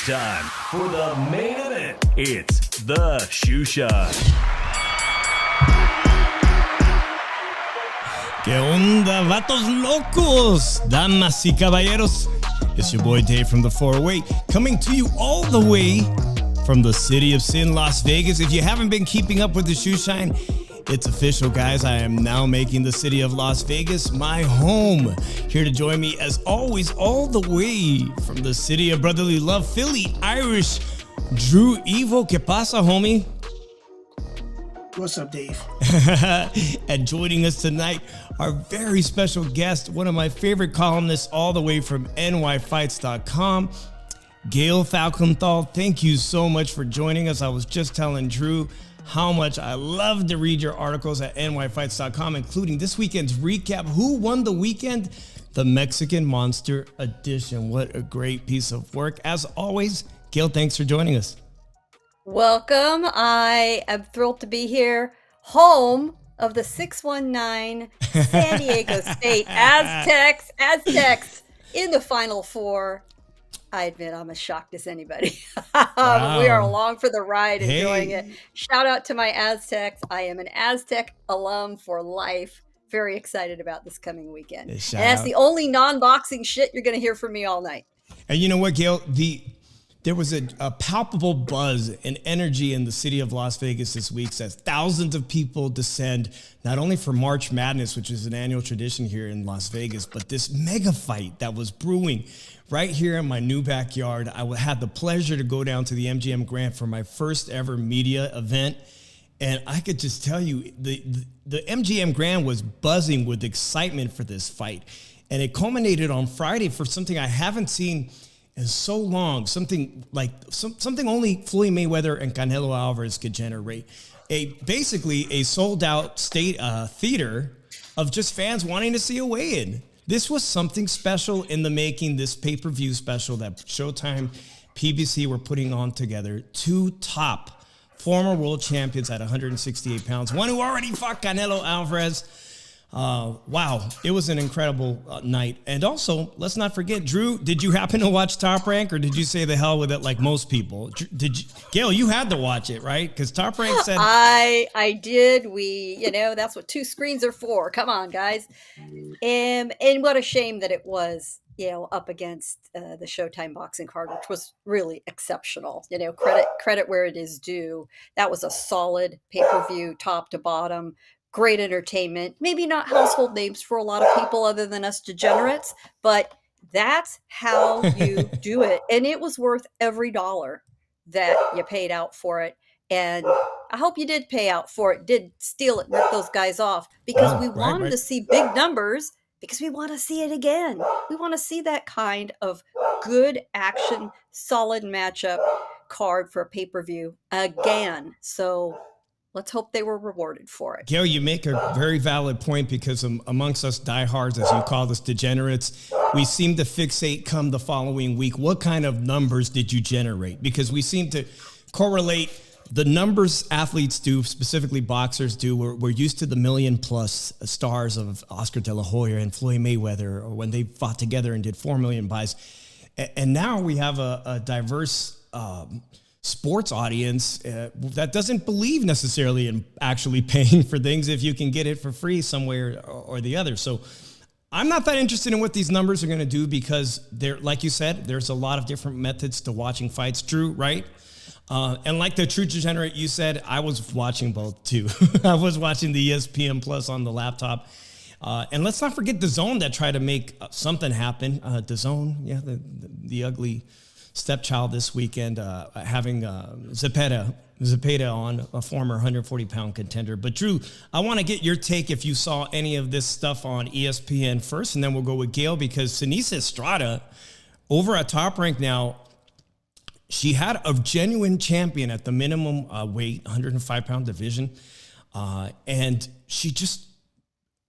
It's time for the main event. It's the Shoe Shine. ¿Qué onda, vatos locos? Damas y caballeros. It's your boy Dave from the 408, coming to you all the way from the city of sin, Las Vegas. If you haven't been keeping up with the Shoe Shine, it's official, guys. I am now making the city of Las Vegas my home. Here to join me, as always, all the way from the city of brotherly love, Philly, Irish, Drew Evo. ¿Qué pasa, homie? What's up, Dave? And joining us tonight, our very special guest, one of my favorite columnists all the way from nyfights.com, Gayle Falkenthal. Thank you so much for joining us. I was just telling Drew how much I love to read your articles at nyfights.com, including this weekend's recap. Who won the weekend? The Mexican Monster Edition. What a great piece of work. As always, Gayle, thanks for joining us. Welcome. I am thrilled to be here, home of the 619 San Diego State Aztecs in the Final Four. I admit I'm as shocked as anybody. Wow. We are along for the ride, enjoying it. Shout out to my Aztecs. I am an Aztec alum for life. Very excited about this coming weekend. And that's the only non-boxing shit you're going to hear from me all night. And you know what, Gayle? There was a palpable buzz and energy in the city of Las Vegas this week as thousands of people descend, not only for March Madness, which is an annual tradition here in Las Vegas, but this mega fight that was brewing right here in my new backyard. I had the pleasure to go down to the MGM Grand for my first ever media event. And I could just tell you, the MGM Grand was buzzing with excitement for this fight. And it culminated on Friday for something I haven't seen in so long, something only Floyd Mayweather and Canelo Alvarez could generate. Basically a sold out state theater of just fans wanting to see a weigh-in. This was something special in the making, this pay-per-view special that Showtime, PBC were putting on together. Two top former world champions at 168 pounds. One who already fought Canelo Alvarez. Wow, it was an incredible night. And also, let's not forget, Drew, did you happen to watch Top Rank, or did you say the hell with it like most people? Gayle, you had to watch it, right? Because Top Rank said... I did. That's what two screens are for. Come on, guys. And what a shame that it was, up against the Showtime boxing card, which was really exceptional. Credit where it is due. That was a solid pay-per-view, top to bottom. Great entertainment, maybe not household names for a lot of people other than us degenerates, but that's how you do it. And it was worth every dollar that you paid out for it. And I hope you did pay out for it, did steal it, rip those guys off, because we wanted to see big numbers, because we want to see it again. We want to see that kind of good action, solid matchup card for a pay-per-view again. So let's hope they were rewarded for it. Gayle, you make a very valid point, because amongst us diehards, as you call us, degenerates, we seem to fixate come the following week. What kind of numbers did you generate? Because we seem to correlate the numbers athletes do, specifically boxers do. We're used to the million-plus stars of Oscar De La Hoya and Floyd Mayweather, or when they fought together and did 4 million buys. And now we have a diverse sports audience that doesn't believe necessarily in actually paying for things if you can get it for free somewhere or the other. So I'm not that interested in what these numbers are going to do, because like you said, there's a lot of different methods to watching fights. Drew, right? And like the true degenerate, you said, I was watching both too. I was watching the ESPN Plus on the laptop. And let's not forget DAZN that tried to make something happen. DAZN, the ugly stepchild this weekend, having Zepeda on, a former 140-pound contender. But Drew, I want to get your take if you saw any of this stuff on ESPN first, and then we'll go with Gayle, because Seniesa Estrada over at Top Rank now, she had a genuine champion at the minimum weight, 105-pound division, and she just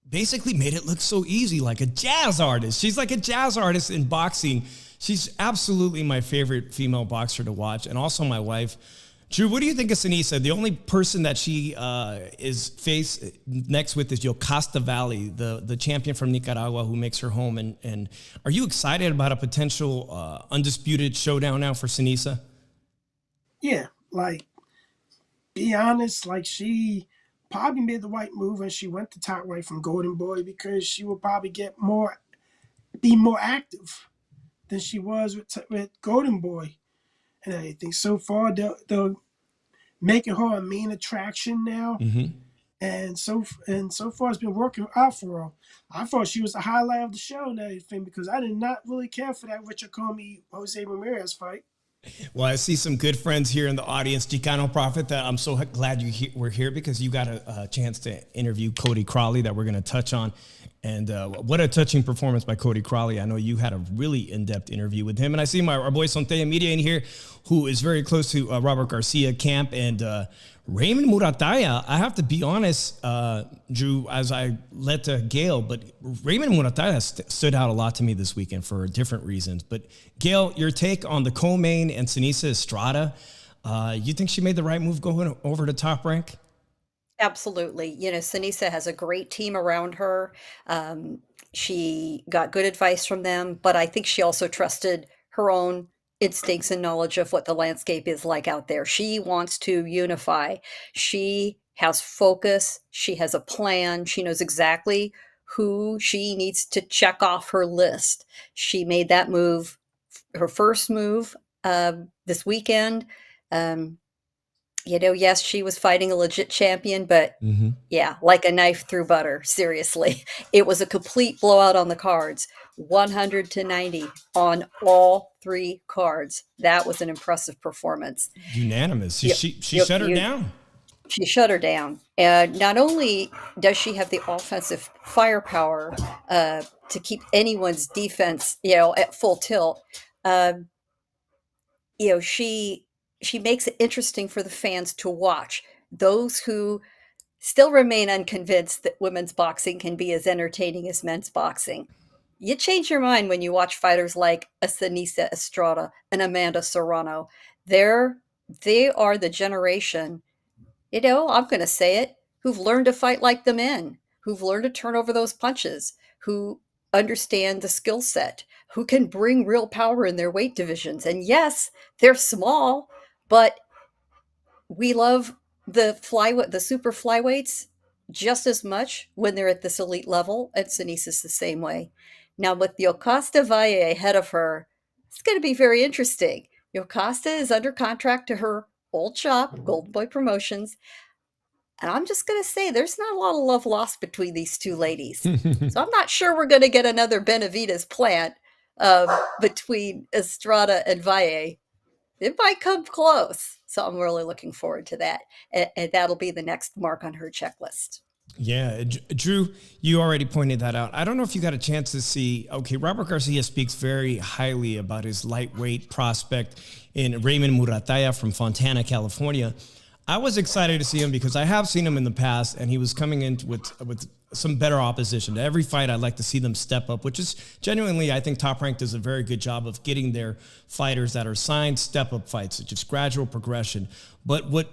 basically made it look so easy, like a jazz artist. She's like a jazz artist in boxing. She's absolutely my favorite female boxer to watch, and also my wife. Drew, what do you think of Seniesa? The only person that she is faced next with is Yocasta Valley, the champion from Nicaragua who makes her home. And are you excited about a potential undisputed showdown now for Seniesa? Yeah, like, be honest, like, she probably made the right move and she went to top right from Golden Boy because she will probably be more active than she was with Golden Boy and everything. So far, they're making her a main attraction now. Mm-hmm. And so far it's been working out for her. I thought she was the highlight of the show and everything because I did not really care for that Richard Comey Jose Ramirez fight. Well, I see some good friends here in the audience. Chicano Prophet, that I'm so glad we're here because you got a chance to interview Cody Crowley that we're going to touch on. And what a touching performance by Cody Crowley. I know you had a really in-depth interview with him. And I see our boy Sontea Media in here, who is very close to Robert Garcia camp. And Raymond Muratalla, I have to be honest, Drew, as I led to Gayle, but Raymond Muratalla stood out a lot to me this weekend for different reasons. But Gayle, your take on the co-main and Seniesa Estrada, you think she made the right move going over to Top Rank? Absolutely. Seniesa has a great team around her. She got good advice from them, but I think she also trusted her own instincts and knowledge of what the landscape is like out there. She wants to unify. She has focus. She has a plan. She knows exactly who she needs to check off her list. She made that move, her first move this weekend. Yes, she was fighting a legit champion, but yeah, like a knife through butter. Seriously, it was a complete blowout on the cards, 100-90 on all three cards. That was an impressive performance. Unanimous. She shut her down. She shut her down. And not only does she have the offensive firepower to keep anyone's defense, at full tilt, she makes it interesting for the fans to watch. Those who still remain unconvinced that women's boxing can be as entertaining as men's boxing. You change your mind when you watch fighters like a Seniesa Estrada and Amanda Serrano. They are the generation, I'm going to say it, who've learned to fight like the men, who've learned to turn over those punches, who understand the skill set, who can bring real power in their weight divisions. And yes, they're small, but we love the super flyweights just as much when they're at this elite level, and Senesa's the same way. Now, with Yocasta Valle ahead of her, it's going to be very interesting. Yocasta is under contract to her old shop, Golden Boy Promotions, and I'm just going to say there's not a lot of love lost between these two ladies. So I'm not sure we're going to get another Benavidez plant between Estrada and Valle. It might come close. So I'm really looking forward to that. And that'll be the next mark on her checklist. Yeah, Drew, you already pointed that out. I don't know if you got a chance to see, Robert Garcia speaks very highly about his lightweight prospect in Raymond Muratalla from Fontana, California. I was excited to see him because I have seen him in the past, and he was coming in with some better opposition. Every fight, I'd like to see them step up, which is genuinely, I think Top Rank does a very good job of getting their fighters that are signed step-up fights, just gradual progression. But what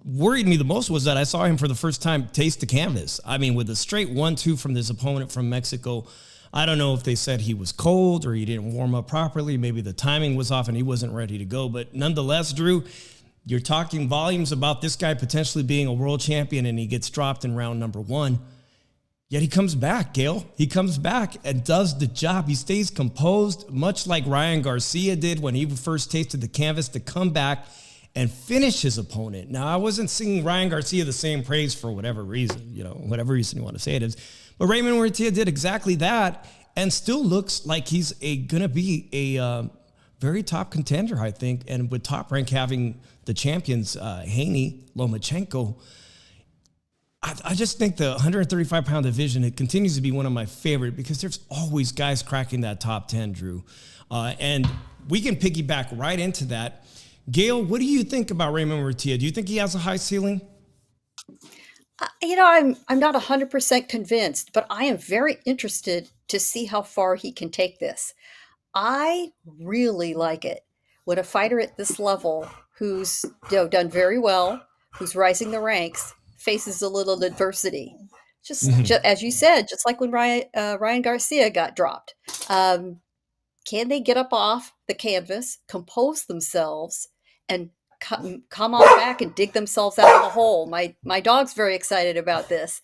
worried me the most was that I saw him for the first time taste the canvas. I mean, with a straight 1-2 from his opponent from Mexico. I don't know if they said he was cold or he didn't warm up properly. Maybe the timing was off and he wasn't ready to go. But nonetheless, Drew, you're talking volumes about this guy potentially being a world champion, and he gets dropped in round number 1. Yet he comes back, Gayle. He comes back and does the job. He stays composed, much like Ryan Garcia did when he first tasted the canvas, to come back and finish his opponent. Now, I wasn't singing Ryan Garcia the same praise for whatever reason, whatever reason you want to say it is. But Raymond Muratalla did exactly that and still looks like he's going to be a very top contender, I think. And with Top Rank having the champions, Haney, Lomachenko, I just think the 135-pound division, it continues to be one of my favorite because there's always guys cracking that top 10, Drew. And we can piggyback right into that. Gayle, what do you think about Raymond Muratalla? Do you think he has a high ceiling? I'm not 100% convinced, but I am very interested to see how far he can take this. I really like it when a fighter at this level who's done very well, who's rising the ranks, faces a little adversity. Just as you said, just like when Ryan Garcia got dropped. Can they get up off the canvas, compose themselves, and come on back and dig themselves out of the hole? My dog's very excited about this.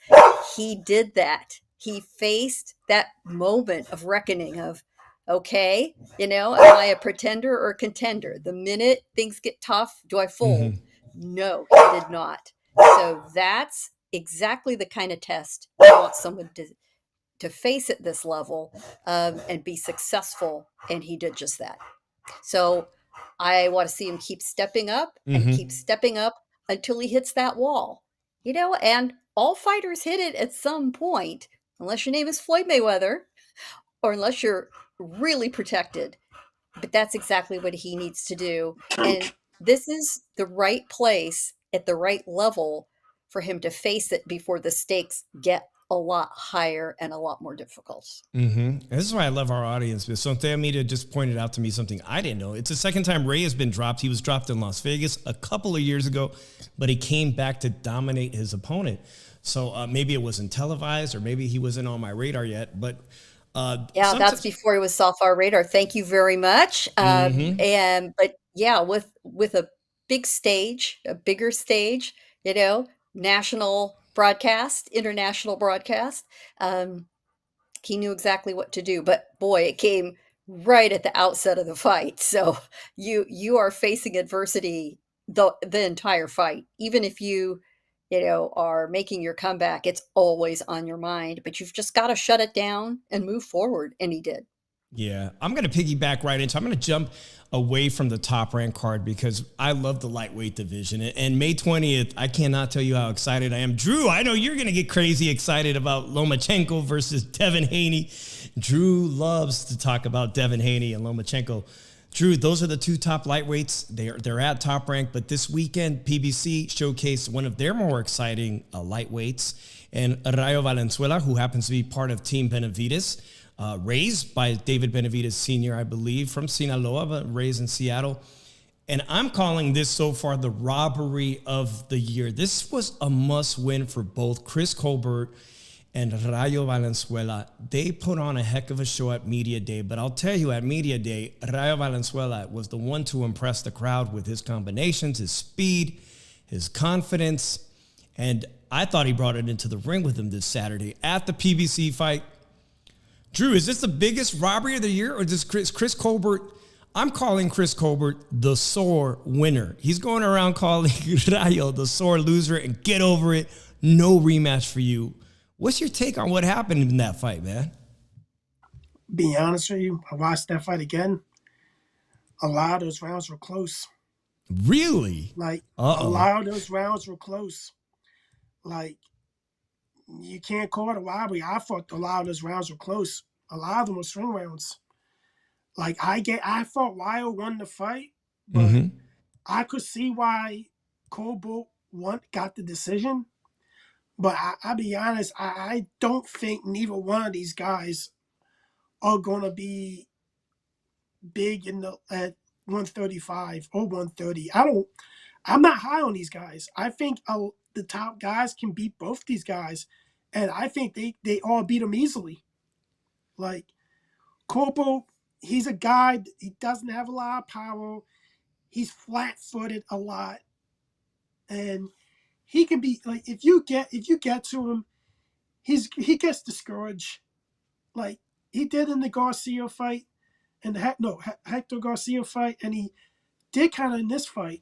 He did that. He faced that moment of reckoning of, okay, am I a pretender or a contender? The minute things get tough, do I fold? No, he did not. So that's exactly the kind of test you want someone to face at this level and be successful. And he did just that. So I want to see him keep stepping up and keep stepping up until he hits that wall, and all fighters hit it at some point, unless your name is Floyd Mayweather or unless you're really protected. But that's exactly what he needs to do. And this is the right place at the right level for him to face it before the stakes get a lot higher and a lot more difficult. This is why I love our audience. So Theamita just pointed out to me something I didn't know. It's the second time Ray has been dropped. He was dropped in Las Vegas a couple of years ago, but he came back to dominate his opponent. So maybe it wasn't televised, or maybe he wasn't on my radar yet. But that's before he was off our radar. Thank you very much. But with a big stage, a bigger stage, national broadcast, international broadcast, he knew exactly what to do. But boy, it came right at the outset of the fight. So you are facing adversity the entire fight. Even if you are making your comeback, it's always on your mind, but you've just got to shut it down and move forward. And he did. Yeah, I'm going to piggyback right into, I'm going to jump away from the top rank card because I love the lightweight division. And May 20th, I cannot tell you how excited I am. Drew, I know you're going to get crazy excited about Lomachenko versus Devin Haney. Drew loves to talk about Devin Haney and Lomachenko. Drew, those are the two top lightweights. They're at top rank, but this weekend, PBC showcased one of their more exciting lightweights, and Rayo Valenzuela, who happens to be part of Team Benavidez, raised by David Benavidez Sr., I believe, from Sinaloa, but raised in Seattle. And I'm calling this so far the robbery of the year. This was a must-win for both Chris Colbert and Rayo Valenzuela. They put on a heck of a show at Media Day, but I'll tell you, at Media Day, Rayo Valenzuela was the one to impress the crowd with his combinations, his speed, his confidence, and I thought he brought it into the ring with him this Saturday at the PBC fight. Drew, is this the biggest robbery of the year, or does Chris Colbert? I'm calling Chris Colbert the sore winner. He's going around calling Rayo the sore loser, and get over it. No rematch for you. What's your take on what happened in that fight, man? Being honest with you, I watched that fight again. A lot of those rounds were close. Really? A lot of those rounds were close. You can't call it a robbery. I thought a lot of those rounds were close. A lot of them were swing rounds. I thought Rayo won the fight, but I could see why Colbert got the decision. But I'll be honest, I don't think neither one of these guys are going to be big at 135 or 130. I'm not high on these guys. I think the top guys can beat both these guys, and I think they all beat them easily. Colbert, he's a guy, he doesn't have a lot of power. He's flat-footed a lot, and he can be if you get to him, he gets discouraged, like he did in the Garcia fight, and Hector Garcia fight, and he did kind of in this fight.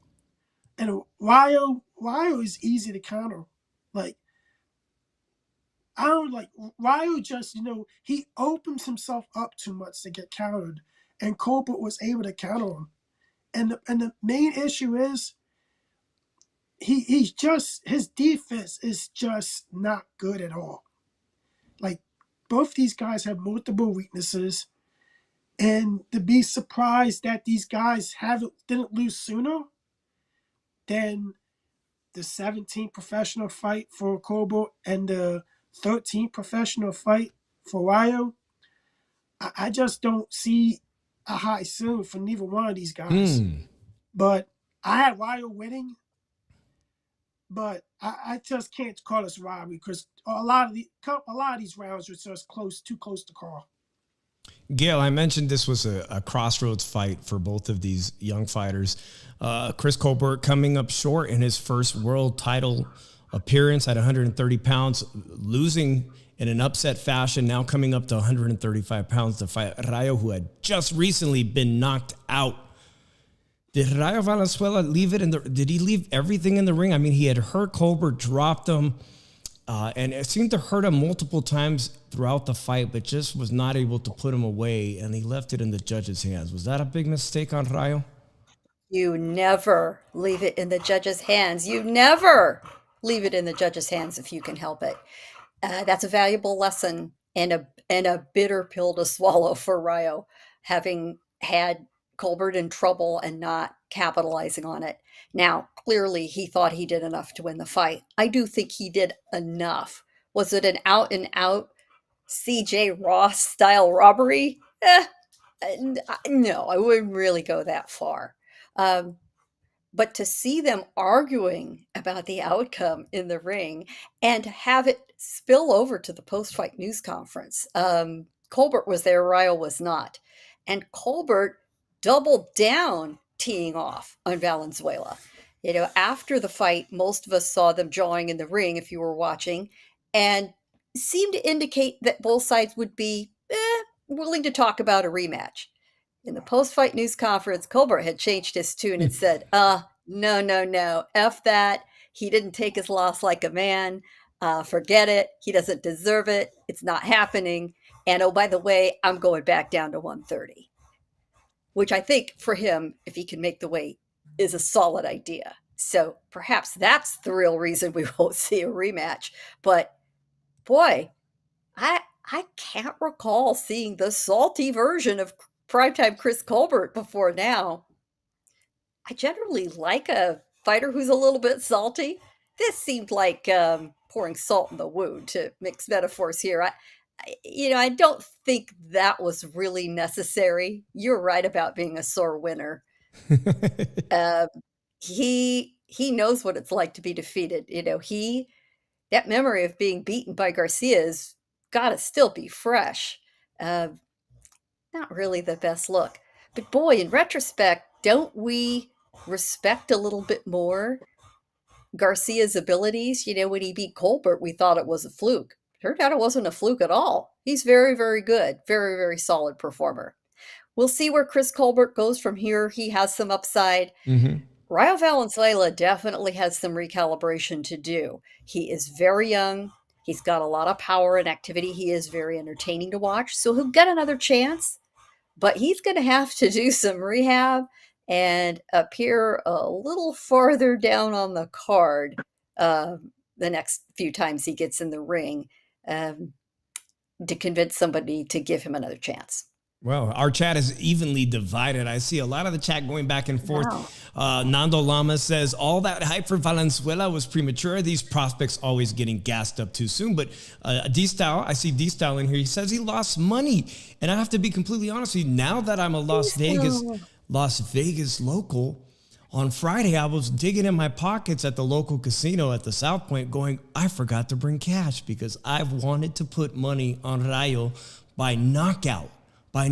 And Rayo is easy to counter. Rayo just he opens himself up too much to get countered, and Colbert was able to counter him. And the main issue is, his defense is just not good at all. Both these guys have multiple weaknesses, and to be surprised that these guys didn't lose sooner than the 17th professional fight for Colbert and the 13th professional fight for Rayo, I just don't see a high ceiling for neither one of these guys. But I had Rayo winning, but I just can't call this robbery because a lot of these rounds were just too close to call. Gayle, I mentioned this was a crossroads fight for both of these young fighters. Chris Colbert coming up short in his first world title appearance at 130 pounds, losing in an upset fashion, now coming up to 135 pounds to fight Rayo, who had just recently been knocked out. Did Rayo Valenzuela leave it did he leave everything in the ring? I mean, he had hurt Colbert, dropped him, and it seemed to hurt him multiple times throughout the fight, but just was not able to put him away, and he left it in the judges' hands. Was that a big mistake on Rayo? You never leave it in the judges' hands. You never leave it in the judges' hands if you can help it. That's a valuable lesson and a bitter pill to swallow for Rayo, having had Colbert in trouble and not capitalizing on it. Now, clearly, he thought he did enough to win the fight. I do think he did enough. Was it an out-and-out C.J. Ross-style robbery? No, I wouldn't really go that far. But to see them arguing about the outcome in the ring and have it spill over to the post-fight news conference. Colbert was there, Rayo was not. And Colbert doubled down teeing off on Valenzuela. You know, after the fight, most of us saw them jawing in the ring, if you were watching, and seemed to indicate that both sides would be willing to talk about a rematch. In the post-fight news conference, Colbert had changed his tune and said, no, F that. He didn't take his loss like a man. Forget it. He doesn't deserve it. It's not happening. And oh, by the way, I'm going back down to 130, which I think for him, if he can make the weight, is a solid idea. So perhaps that's the real reason we won't see a rematch. But boy, I can't recall seeing the salty version of primetime Chris Colbert before now. I generally like a fighter who's a little bit salty. This seemed like pouring salt in the wound, to mix metaphors here. I don't think that was really necessary. You're right about being a sore winner. He knows what it's like to be defeated. That memory of being beaten by Garcia's got to still be fresh. Not really the best look. But boy, in retrospect, don't we respect a little bit more Garcia's abilities? When he beat Colbert, we thought it was a fluke. Turned out it wasn't a fluke at all. He's very, very good. Very, very solid performer. We'll see where Chris Colbert goes from here. He has some upside. Mm-hmm. Rayo Valenzuela definitely has some recalibration to do. He is very young. He's got a lot of power and activity. He is very entertaining to watch. So he'll get another chance. But he's going to have to do some rehab and appear a little farther down on the card the next few times he gets in the ring to convince somebody to give him another chance. Well, our chat is evenly divided. I see a lot of the chat going back and forth. Wow. Nando Lama says, all that hype for Valenzuela was premature. These prospects always getting gassed up too soon. But D-Style, I see D-Style in here. He says he lost money. And I have to be completely honest with you. Now that I'm a Las Vegas local, on Friday, I was digging in my pockets at the local casino at the South Point going, I forgot to bring cash because I've wanted to put money on Rayo by knockout. I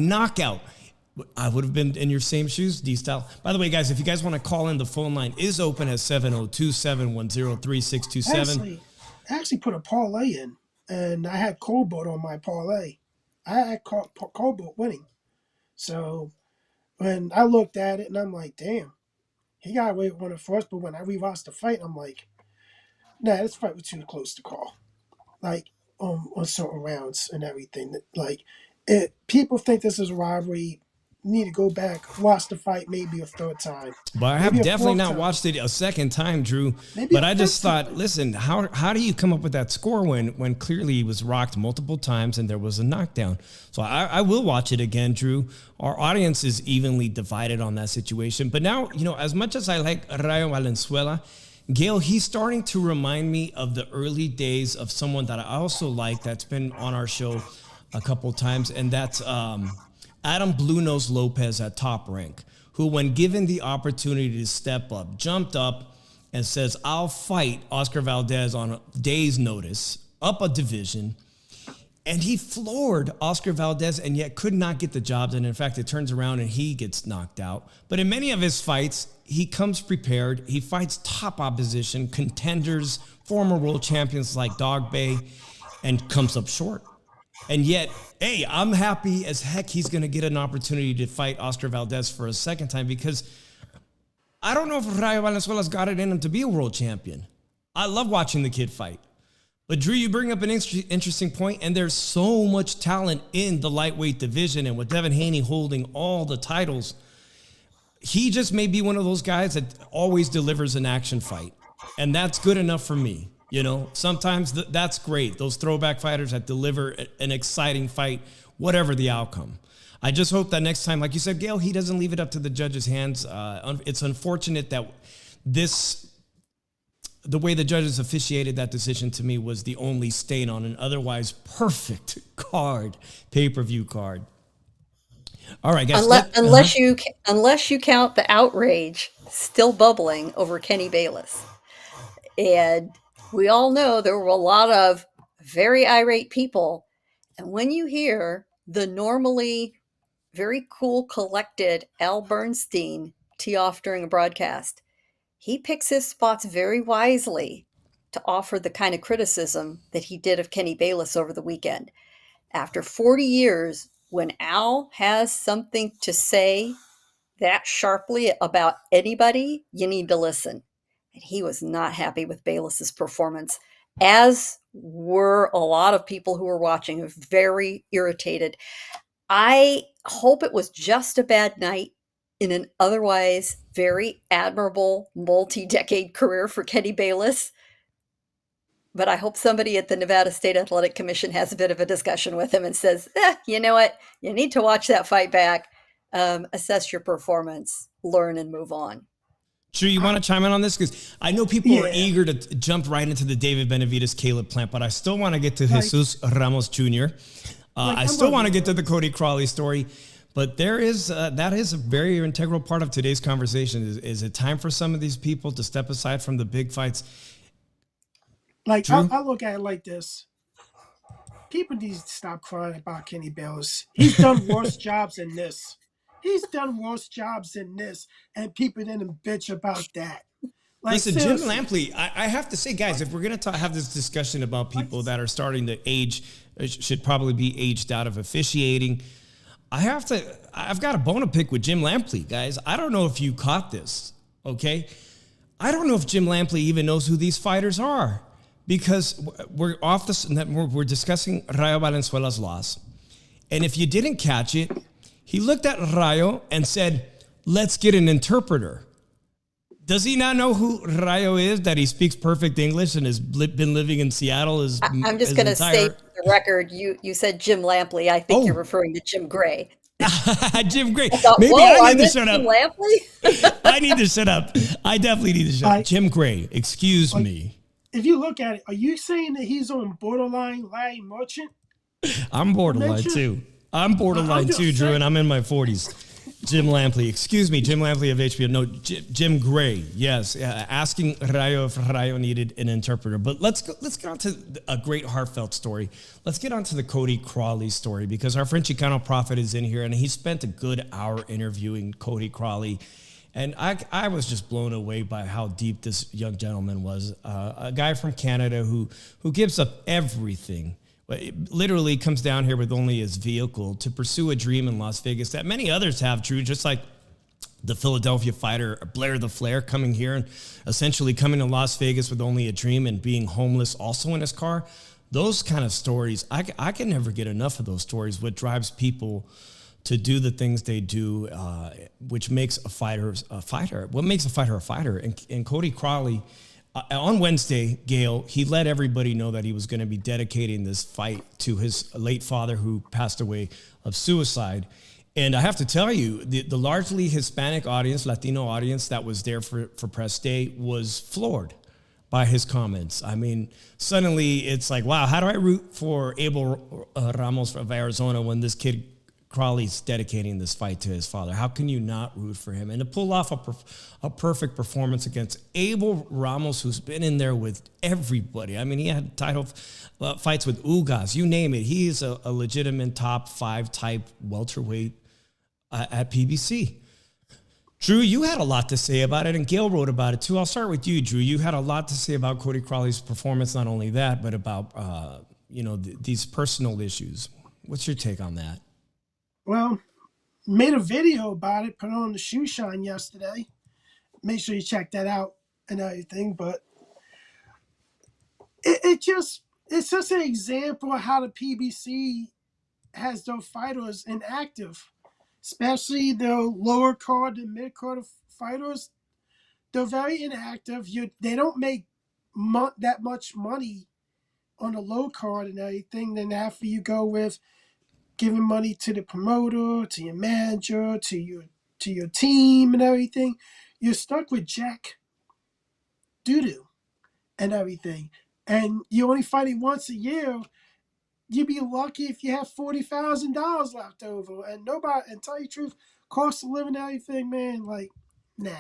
would have been in your same shoes, D-Style. By the way, guys, if you guys want to call in, the phone line is open at 702-710-3627. I actually put a parlay in, and I had Colbert on my parlay. I had Colbert winning. So when I looked at it, and I'm like, damn, he got away with winning first. But when I rewatched the fight, I'm like, nah, this fight was too close to call. Like, on certain rounds and everything. Like, people think this is a robbery. Need to go back, watch the fight maybe a third time. But I have definitely not watched it a second time, Drew. But I just thought, listen, how do you come up with that score when clearly he was rocked multiple times and there was a knockdown? So I will watch it again, Drew. Our audience is evenly divided on that situation. But now, as much as I like Rayo Valenzuela, Gayle, he's starting to remind me of the early days of someone that I also like that's been on our show a couple times, and that's Adam Blue Nose Lopez at Top Rank, who when given the opportunity to step up, jumped up and says, I'll fight Oscar Valdez on a day's notice, up a division. And he floored Oscar Valdez and yet could not get the job done. In fact, it turns around and he gets knocked out. But in many of his fights, he comes prepared. He fights top opposition, contenders, former world champions like Dog Bay, and comes up short. And yet, hey, I'm happy as heck he's going to get an opportunity to fight Oscar Valdez for a second time, because I don't know if Rayo Valenzuela's got it in him to be a world champion. I love watching the kid fight. But Drew, you bring up an interesting point, and there's so much talent in the lightweight division, and with Devin Haney holding all the titles, he just may be one of those guys that always delivers an action fight, and that's good enough for me. You know, sometimes that's great. Those throwback fighters that deliver an exciting fight, whatever the outcome. I just hope that next time, like you said, Gayle, he doesn't leave it up to the judges' hands. It's unfortunate that the way the judges officiated that decision, to me, was the only stain on an otherwise perfect pay-per-view card. All right, guys. Unless you count the outrage still bubbling over Kenny Bayless. And we all know there were a lot of very irate people. And when you hear the normally very cool, collected Al Bernstein tee off during a broadcast, he picks his spots very wisely to offer the kind of criticism that he did of Kenny Bayless over the weekend. After 40 years, when Al has something to say that sharply about anybody, you need to listen. And he was not happy with Bayless's performance, as were a lot of people who were watching, very irritated. I hope it was just a bad night in an otherwise very admirable multi-decade career for Kenny Bayless. But I hope somebody at the Nevada State Athletic Commission has a bit of a discussion with him and says, you know what? You need to watch that fight back, assess your performance, learn, and move on. Drew, you want to chime in on this? Because I know people are eager to jump right into the David Benavidez, Caleb Plant, but I still want to get to Jesus Ramos Jr. I still want to get to the Cody Crowley story. But that is a very integral part of today's conversation. Is it time for some of these people to step aside from the big fights? Like, I look at it like this. People need to stop crying about Kenny Bayless. He's done worse jobs than this. And people didn't bitch about that. Like, listen, seriously. Jim Lampley, I have to say, guys, if we're going to have this discussion about people that are starting to age, should probably be aged out of officiating, I've got a bone to pick with Jim Lampley, guys. I don't know if you caught this, okay? I don't know if Jim Lampley even knows who these fighters are, because we're discussing Rayo Valenzuela's loss. And if you didn't catch it, he looked at Rayo and said, let's get an interpreter. Does he not know who Rayo is, that he speaks perfect English and has been living in Seattle? I'm just going to state for the record, you said Jim Lampley. I think you're referring to Jim Gray. Jim Gray. Maybe I need to shut up. Jim Lampley? I need to shut up. I definitely need to shut up. Jim Gray, excuse me. If you look at it, are you saying that he's on borderline Larry Merchant? I'm borderline too. I'm borderline too, Drew, and I'm in my 40s. Jim Lampley, excuse me, Jim Lampley of HBO. No, Jim Gray, yes, asking Rayo if Rayo needed an interpreter. But let's get on to a great heartfelt story. Let's get on to the Cody Crowley story, because our friend Chicano Prophet is in here, and he spent a good hour interviewing Cody Crowley. And I was just blown away by how deep this young gentleman was. A guy from Canada who gives up everything. It literally comes down here with only his vehicle to pursue a dream in Las Vegas that many others have, Drew, just like the Philadelphia fighter Blair the Flair coming here and essentially coming to Las Vegas with only a dream and being homeless also in his car. Those kind of stories, I can never get enough of those stories. What drives people to do the things they do, which makes a fighter a fighter. What makes a fighter a fighter? And Cody Crowley, on Wednesday, Gayle, he let everybody know that he was going to be dedicating this fight to his late father, who passed away of suicide. And I have to tell you, the largely Hispanic audience, Latino audience that was there for press day was floored by his comments. I mean, suddenly it's like, wow, how do I root for Abel Ramos of Arizona when this kid Crowley's dedicating this fight to his father. How can you not root for him? And to pull off a perfect performance against Abel Ramos, who's been in there with everybody. I mean, he had title fights with Ugas, you name it. He's a legitimate top 5 type welterweight at PBC. Drew, you had a lot to say about it, and Gayle wrote about it too. I'll start with you, Drew. You had a lot to say about Cody Crowley's performance. Not only that, but about these personal issues. What's your take on that? Well, made a video about it, put it on the Shoe Shine yesterday. Make sure you check that out and everything. But it's just an example of how the PBC has those fighters inactive, especially the lower card and mid card fighters. They're very inactive. They don't make that much money on the low card and everything. Then after you go with giving money to the promoter, to your manager, to your team and everything, you're stuck with jack doo-doo and everything. And you're only fighting once a year. You'd be lucky if you have $40,000 left over. And nobody, and tell you the truth, cost of living and everything, man, like, nah.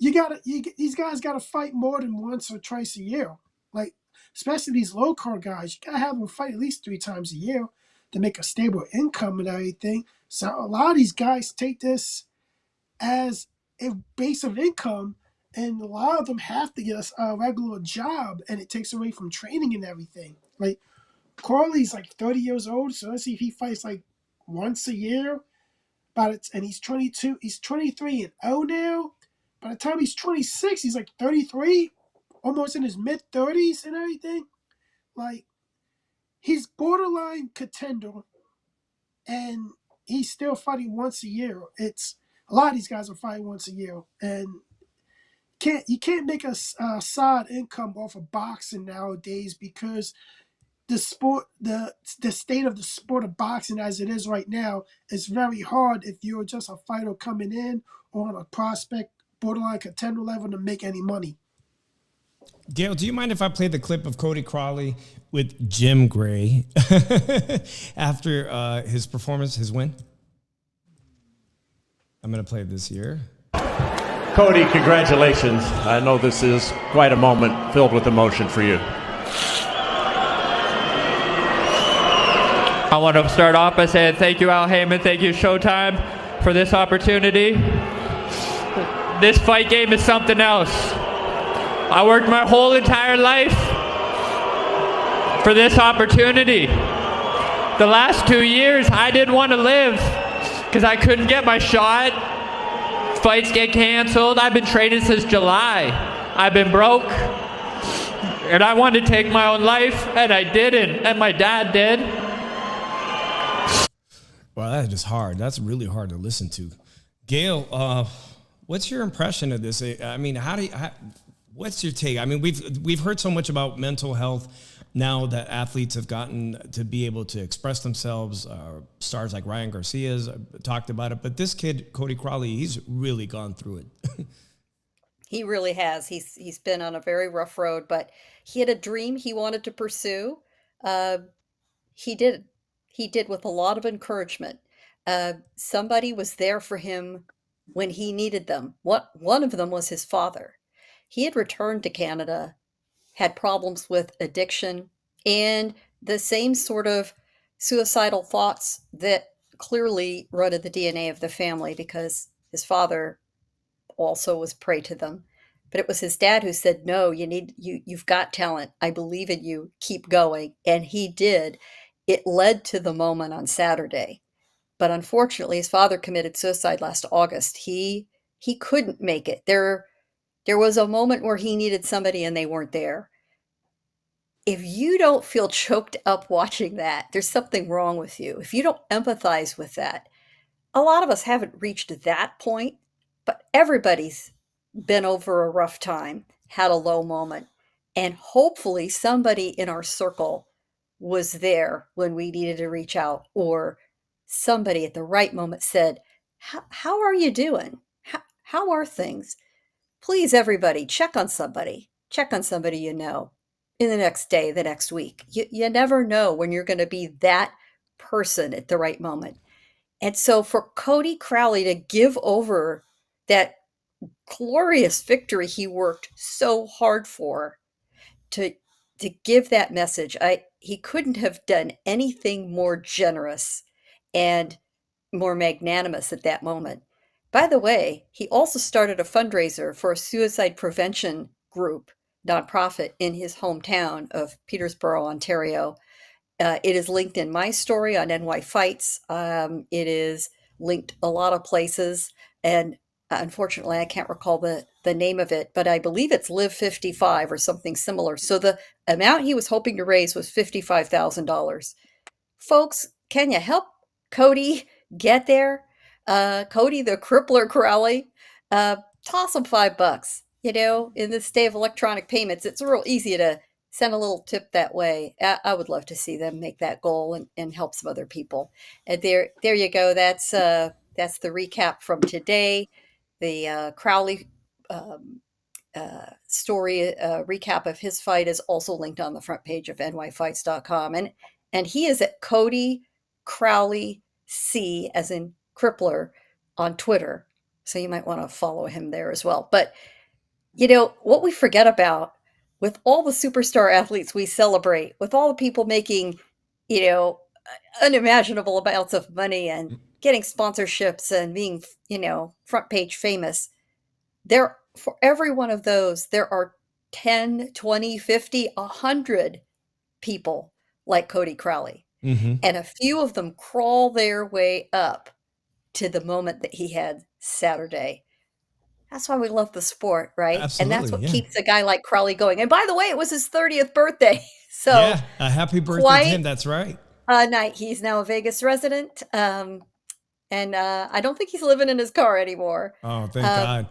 These guys gotta fight more than once or twice a year. Like, especially these low card guys, you gotta have them fight at least 3 times a year to make a stable income and everything. So a lot of these guys take this as a base of income, and a lot of them have to get a regular job, and it takes away from training and everything. Like, Crowley's like 30 years old, so let's see if he fights like once a year. And he's 22, he's 23-0 now. By the time he's 26, he's like 33, almost in his mid-30s and everything. Like, he's borderline contender, and he's still fighting once a year. It's a lot of these guys are fighting once a year, and you can't make a side income off of boxing nowadays, because the sport, the state of the sport of boxing as it is right now, is very hard if you're just a fighter coming in or on a prospect borderline contender level to make any money. Gayle, do you mind if I play the clip of Cody Crowley with Jim Gray after his performance, his win? I'm going to play this here. Cody, congratulations. I know this is quite a moment filled with emotion for you. I want to start off by saying thank you, Al Heyman. Thank you, Showtime, for this opportunity. This fight game is something else. I worked my whole entire life for this opportunity. The last 2 years, I didn't want to live because I couldn't get my shot. Fights get canceled. I've been training since July. I've been broke. And I wanted to take my own life, and I didn't, and my dad did. Well, that is hard. That's really hard to listen to. Gayle, what's your impression of this? I mean, what's your take? I mean, we've heard so much about mental health now that athletes have gotten to be able to express themselves. Stars like Ryan Garcia's talked about it, but this kid, Cody Crowley, he's really gone through it. He really has. He's been on a very rough road, but he had a dream he wanted to pursue. He did. He did with a lot of encouragement. Somebody was there for him when he needed them. One of them was his father. He had returned to Canada, had problems with addiction, and the same sort of suicidal thoughts that clearly run in the DNA of the family, because his father also was prey to them. But it was his dad who said, no, you've got talent. I believe in you. Keep going. And he did. It led to the moment on Saturday. But unfortunately, his father committed suicide last August. He couldn't make it. There was a moment where he needed somebody and they weren't there. If you don't feel choked up watching that, there's something wrong with you. If you don't empathize with that, a lot of us haven't reached that point, but everybody's been over a rough time, had a low moment, and hopefully somebody in our circle was there when we needed to reach out, or somebody at the right moment said, how are you doing? How are things? Please, everybody, check on somebody you know in the next day, the next week. You never know when you're going to be that person at the right moment. And so for Cody Crowley to give over that glorious victory he worked so hard for, to give that message, he couldn't have done anything more generous and more magnanimous at that moment. By the way, he also started a fundraiser for a suicide prevention group, nonprofit, in his hometown of Peterborough, Ontario. It is linked in my story on NY Fights. It is linked a lot of places, and unfortunately, I can't recall the name of it, but I believe it's Live 55 or something similar. So the amount he was hoping to raise was $55,000. Folks, can you help Cody get there? Cody, the crippler Crowley, toss him $5. You know, in this day of electronic payments, it's real easy to send a little tip that way. I would love to see them make that goal and help some other people. And there you go. That's the recap from today. The Crowley story recap of his fight is also linked on the front page of nyfights.com. And he is at Cody Crowley C, as in crippler, on Twitter. So you might want to follow him there as well. But, you know, what we forget about, with all the superstar athletes we celebrate, with all the people making, you know, unimaginable amounts of money and getting sponsorships and being, you know, front page famous, for every one of those, there are 10, 20, 50, 100 people like Cody Crowley. Mm-hmm. And a few of them crawl their way up to the moment that he had Saturday. That's why we love the sport, right? Absolutely, and that's what yeah. keeps a guy like Crowley going. And by the way, it was his 30th birthday. So yeah, a happy birthday to him. That's right. Night. He's now a Vegas resident. And I don't think he's living in his car anymore. Oh, thank God.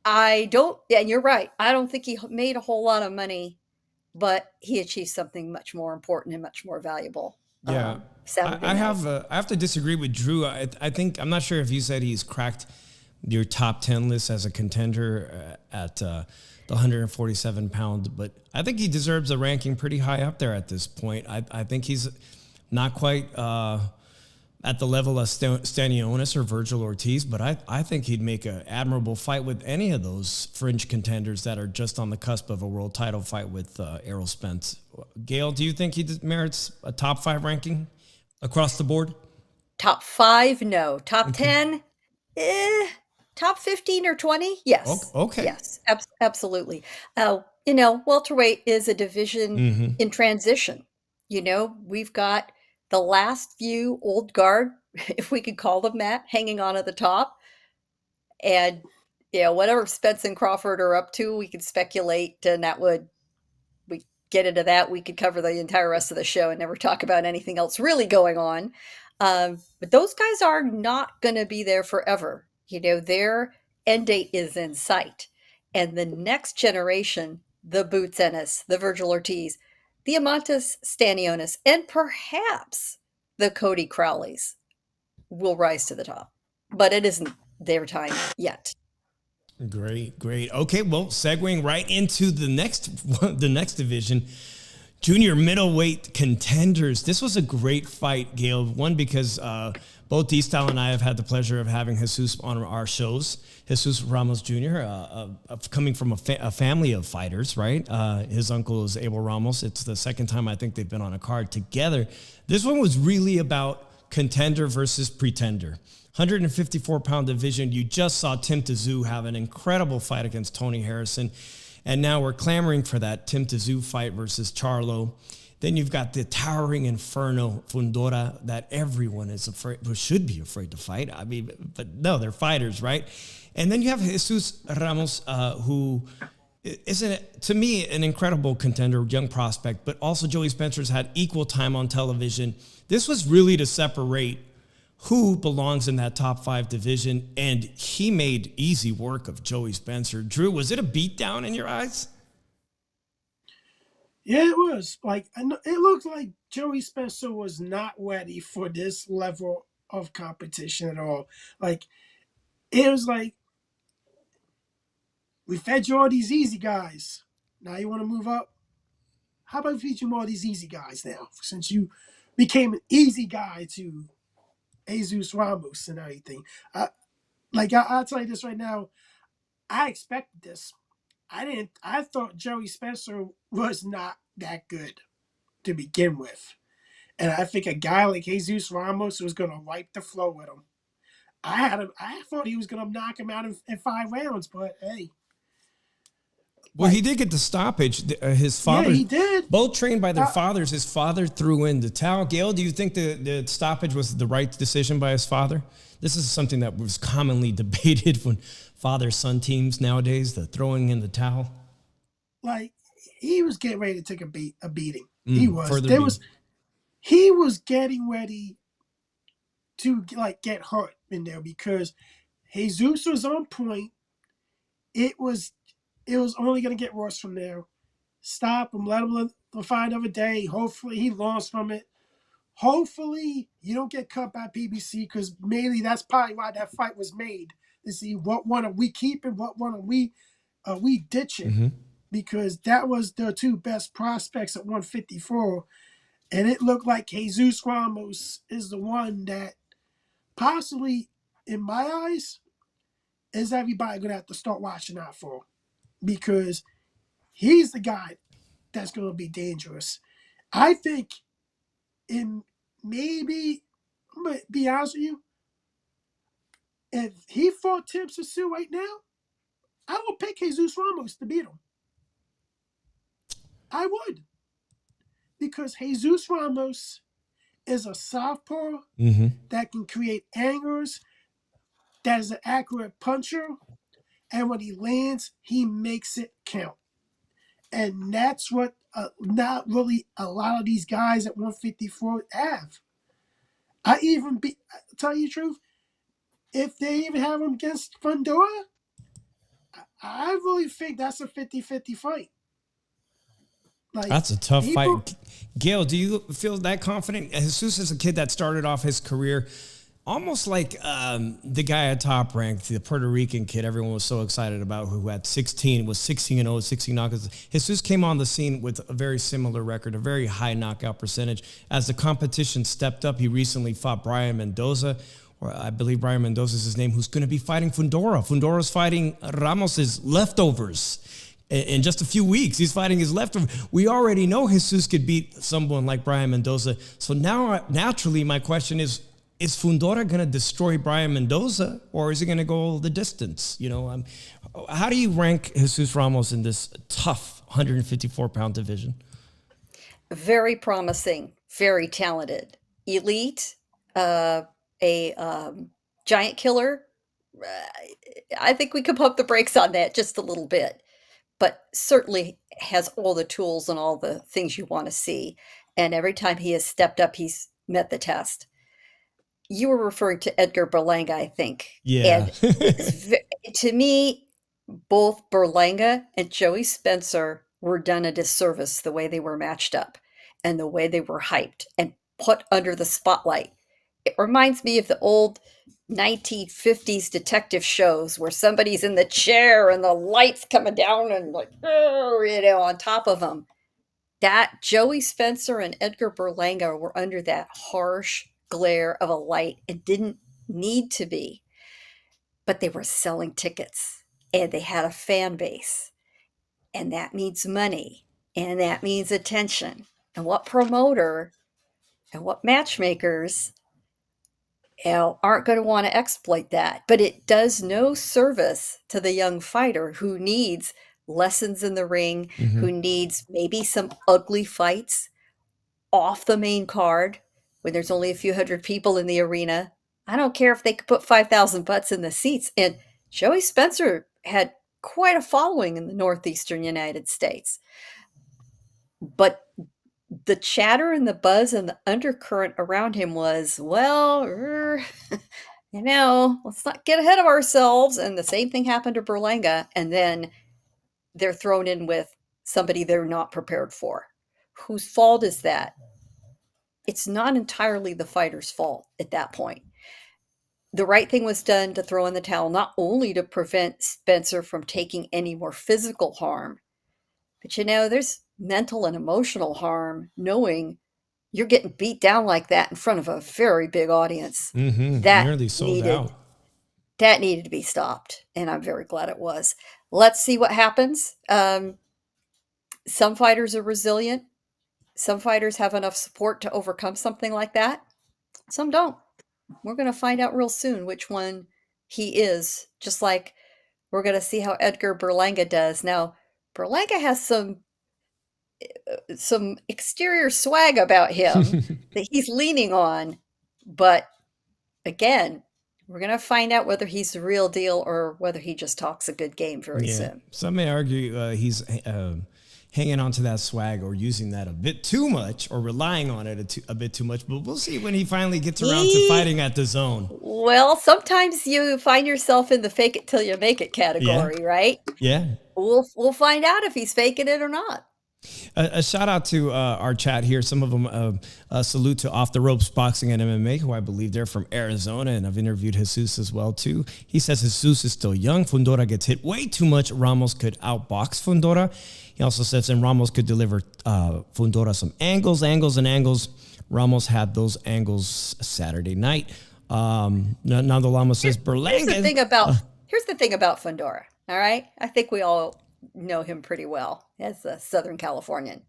I don't, yeah, and you're right. I don't think he made a whole lot of money, but he achieved something much more important and much more valuable. Yeah. Saturday I night. have to disagree with Drew. I think, I'm not sure if you said he's cracked your top 10 list as a contender at the 147 pound, but I think he deserves a ranking pretty high up there at this point. I think he's not quite at the level of Stanionis or Virgil Ortiz, but I think he'd make an admirable fight with any of those fringe contenders that are just on the cusp of a world title fight with Errol Spence. Gayle, do you think he merits a top 5 ranking across the board? Top 5, no. Top 10, top 15 or 20, yes. Okay. Yes, absolutely. You know, welterweight is a division in transition. You know, we've got the last few old guard, if we could call them that, hanging on at the top. And, you know, whatever Spence and Crawford are up to, we could speculate, and we get into that, we could cover the entire rest of the show and never talk about anything else really going on. But those guys are not going to be there forever. You know, their end date is in sight. And the next generation, the Boots Ennis, the Virgil Ortiz, the Amantas Stanionis, and perhaps the Cody Crowleys will rise to the top. But it isn't their time yet. Great. Okay, well, segueing right into the next division, junior middleweight contenders. This was a great fight, Gayle. One, because both D-Style and I have had the pleasure of having Jesus on our shows. Jesus Ramos Jr., coming from a family of fighters, right? His uncle is Abel Ramos. It's the second time I think they've been on a card together. This one was really about contender versus pretender. 154-pound division. You just saw Tim Tszyu have an incredible fight against Tony Harrison. And now we're clamoring for that Tim Tszyu fight versus Charlo. Then you've got the towering inferno Fundora that everyone is afraid, should be afraid to fight. I mean, but no, they're fighters, right? And then you have Jesus Ramos, who is, to me, an incredible contender, young prospect, but also Joey Spencer's had equal time on television. This was really to separate who belongs in that top 5 division, and he made easy work of Joey Spencer. Drew, was it a beatdown in your eyes? Yeah, it was. Like, it looked like Joey Spencer was not ready for this level of competition at all. Like, it was like, we fed you all these easy guys. Now you want to move up? How about we feed you more of these easy guys now? Since you became an easy guy to Jesus Ramos and everything. I'll tell you this right now. I expected this. I thought Joey Spencer was not that good to begin with. And I think a guy like Jesus Ramos was going to wipe the floor with him. I thought he was going to knock him out in 5 rounds, but hey. Well, he did get the stoppage. His father, yeah, he did. Both trained by their fathers. His father threw in the towel. Gayle, do you think the stoppage was the right decision by his father? This is something that was commonly debated when father-son teams nowadays, the throwing in the towel. Like, he was getting ready to take a beating. He was. He was getting ready to get hurt in there because Jesus was on point. It was only going to get worse from there. Stop him. Let him fight another day. Hopefully he learns from it. Hopefully you don't get cut by PBC because mainly that's probably why that fight was made, to see what one are we keeping, what one are we ditching. Mm-hmm. Because that was their 2 best prospects at 154. And it looked like Jesus Ramos is the one that possibly, in my eyes, is everybody going to have to start watching out for. Because he's the guy that's going to be dangerous. I think I'm going to be honest with you, if he fought Tim Sue right now, I would pick Jesus Ramos to beat him. I would. Because Jesus Ramos is a southpaw that can create angles, that is an accurate puncher, and when he lands, he makes it count. And that's what not really a lot of these guys at 154 have. Tell you the truth, if they even have him against Fundora, I really think that's a 50-50 fight. That's a tough fight. Gayle, do you feel that confident? Jesus is a kid that started off his career almost like the guy at Top Rank, the Puerto Rican kid everyone was so excited about, who had 16 0, 16 knockouts. Jesus came on the scene with a very similar record, a very high knockout percentage. As the competition stepped up, he recently fought Brian Mendoza, or I believe Brian Mendoza is his name, who's going to be fighting Fundora. Fundora's fighting Ramos's leftovers. In just a few weeks, he's fighting his leftover. We already know Jesus could beat someone like Brian Mendoza. So now, naturally, my question is Fundora going to destroy Brian Mendoza, or is he going to go the distance? How do you rank Jesus Ramos in this tough 154-pound division? Very promising, very talented, elite, a giant killer. I think we could pump the brakes on that just a little bit. But certainly has all the tools and all the things you want to see. And every time he has stepped up, he's met the test. You were referring to Edgar Berlanga, I think. Yeah. And to me, both Berlanga and Joey Spencer were done a disservice the way they were matched up and the way they were hyped and put under the spotlight. It reminds me of the old 1950s detective shows where somebody's in the chair and the lights coming down and on top of them. That Joey Spencer and Edgar Berlanga were under that harsh glare of a light and didn't need to be, but they were selling tickets and they had a fan base, and that means money and that means attention. And what promoter and what matchmakers aren't going to want to exploit that. But it does no service to the young fighter who needs lessons in the ring, who needs maybe some ugly fights off the main card when there's only a few hundred people in the arena. I don't care if they could put 5,000 butts in the seats. And Joey Spencer had quite a following in the northeastern United States. But the chatter and the buzz and the undercurrent around him was, let's not get ahead of ourselves. And the same thing happened to Berlanga. And then they're thrown in with somebody they're not prepared for. Whose fault is that? It's not entirely the fighter's fault at that point. The right thing was done to throw in the towel, not only to prevent Spencer from taking any more physical harm, but there's mental and emotional harm knowing you're getting beat down like that in front of a very big audience. That Nearly sold out. That needed to be stopped, and I'm very glad it was. Let's see what happens. Some fighters are resilient. Some fighters have enough support to overcome something like that. Some don't. We're going to find out real soon which one he is, just like we're going to see how Edgar Berlanga does. Now, Berlanga has some exterior swag about him that he's leaning on, but again, we're going to find out whether he's the real deal or whether he just talks a good game very soon. Some may argue he's hanging on to that swag or using that a bit too much or relying on it a bit too much, but we'll see when he finally gets around to fighting at the zone. Well, sometimes you find yourself in the fake it till you make it category, right? Yeah. We'll find out if he's faking it or not. A shout out to our chat here. Some of them salute to Off the Ropes Boxing and MMA, who I believe they're from Arizona, and I've interviewed Jesus as well too. He says Jesus is still young. Fundora gets hit way too much. Ramos could outbox Fundora. He also says, and Ramos could deliver Fundora some angles. Ramos had those angles Saturday night. Nando Lama says Berlanga. Here's the thing about Fundora. All right, I think we all know him pretty well as a Southern Californian.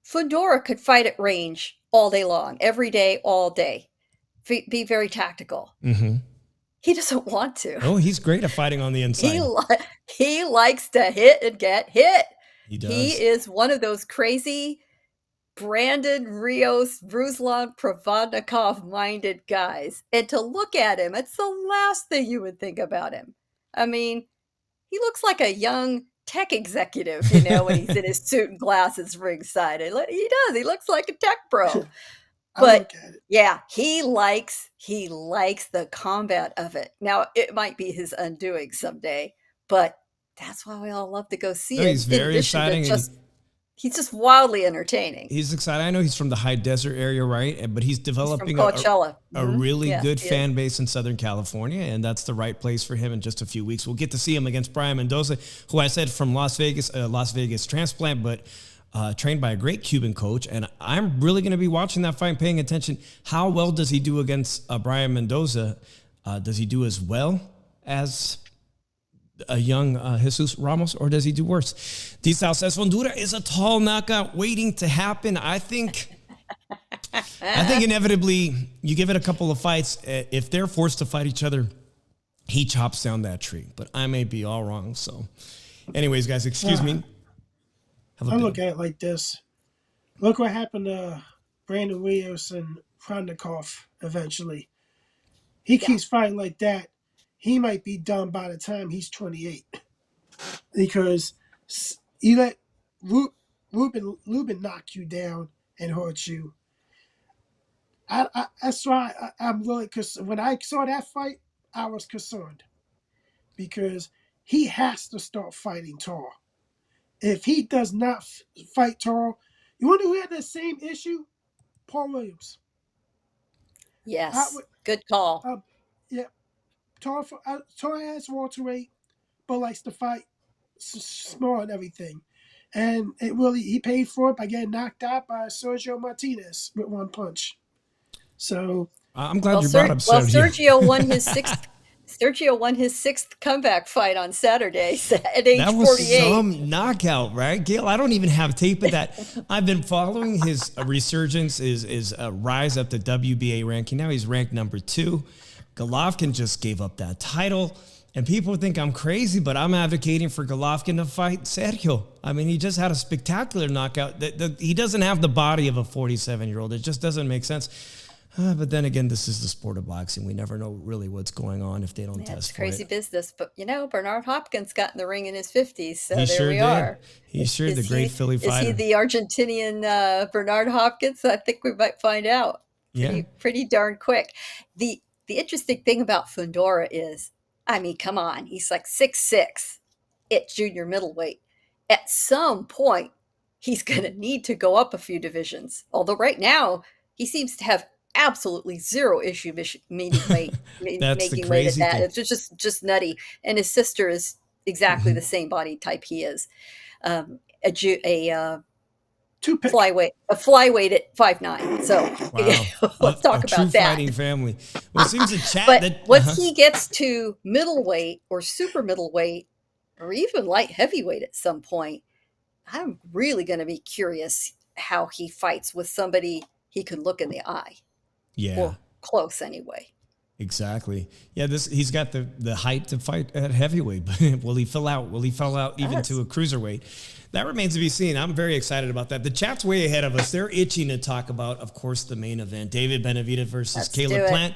Fundora could fight at range all day long, every day, all day. Be very tactical. He doesn't want to. Oh, he's great at fighting on the inside. He likes to hit and get hit. He does. He is one of those crazy Brandon Rios, Ruslan Provodnikov minded guys. And to look at him, it's the last thing you would think about him. I mean, he looks like a young tech executive, when he's in his suit and glasses ringside. He does. He looks like a tech bro. But yeah, he likes the combat of it. Now, it might be his undoing someday, but that's why we all love to go see it. He's very exciting. He's just wildly entertaining. He's exciting. I know he's from the high desert area, right? But he's developing a really good fan base in Southern California, and that's the right place for him in just a few weeks. We'll get to see him against Brian Mendoza, who I said from Las Vegas transplant, but trained by a great Cuban coach. And I'm really going to be watching that fight and paying attention. How well does he do against Brian Mendoza? Does he do as well as a young Jesus Ramos, or does he do worse? D-Style says Fundora is a tall knockout waiting to happen. I think inevitably you give it a couple of fights. If they're forced to fight each other, he chops down that tree. But I may be all wrong. So anyways, guys, excuse me. I look at it like this. Look what happened to Brandon Rios and Provodnikov eventually. He keeps fighting like that. He might be done by the time he's 28, because you let Lubin knock you down and hurt you. That's why I'm really, because when I saw that fight, I was concerned, because he has to start fighting tall. If he does not fight tall, you wonder who had that same issue? Paul Williams. Yes, good call. Yeah. Tall as welterweight, but likes to fight small and everything. And he paid for it by getting knocked out by Sergio Martinez with one punch. So I'm glad you brought up Sergio. Sergio won his sixth comeback fight on Saturday at age 48. That was some knockout, right, Gayle? I don't even have tape of that. I've been following his resurgence, his rise up the WBA ranking. Now he's ranked number 2. Golovkin just gave up that title, and people think I'm crazy, but I'm advocating for Golovkin to fight Sergio. I mean, he just had a spectacular knockout. He doesn't have the body of a 47-year-old. It just doesn't make sense. But then again, this is the sport of boxing. We never know really what's going on if they don't test it's for crazy it. business. But, Bernard Hopkins got in the ring in his 50s, so He there sure we did. are. He sure the great Philly fighter. Is he the Argentinian Bernard Hopkins? I think we might find out pretty darn quick. The interesting thing about Fundora is, I mean, come on, he's like 6'6" at junior middleweight. At some point, he's going to need to go up a few divisions. Although right now, he seems to have absolutely zero issue making weight at that. It's just nutty. And his sister is exactly the same body type he is. flyweight at 5'9". So let's talk a true about that. Fighting family. Well, it seems to chat but that once he gets to middleweight or super middleweight or even light heavyweight at some point, I'm really going to be curious how he fights with somebody he can look in the eye. Yeah. Or close anyway. Exactly. Yeah, he's got the height to fight at heavyweight, but will he fill out? Will he fill out even to a cruiserweight? That remains to be seen. I'm very excited about that. The chat's way ahead of us. They're itching to talk about, of course, the main event. David Benavidez versus Caleb Plant.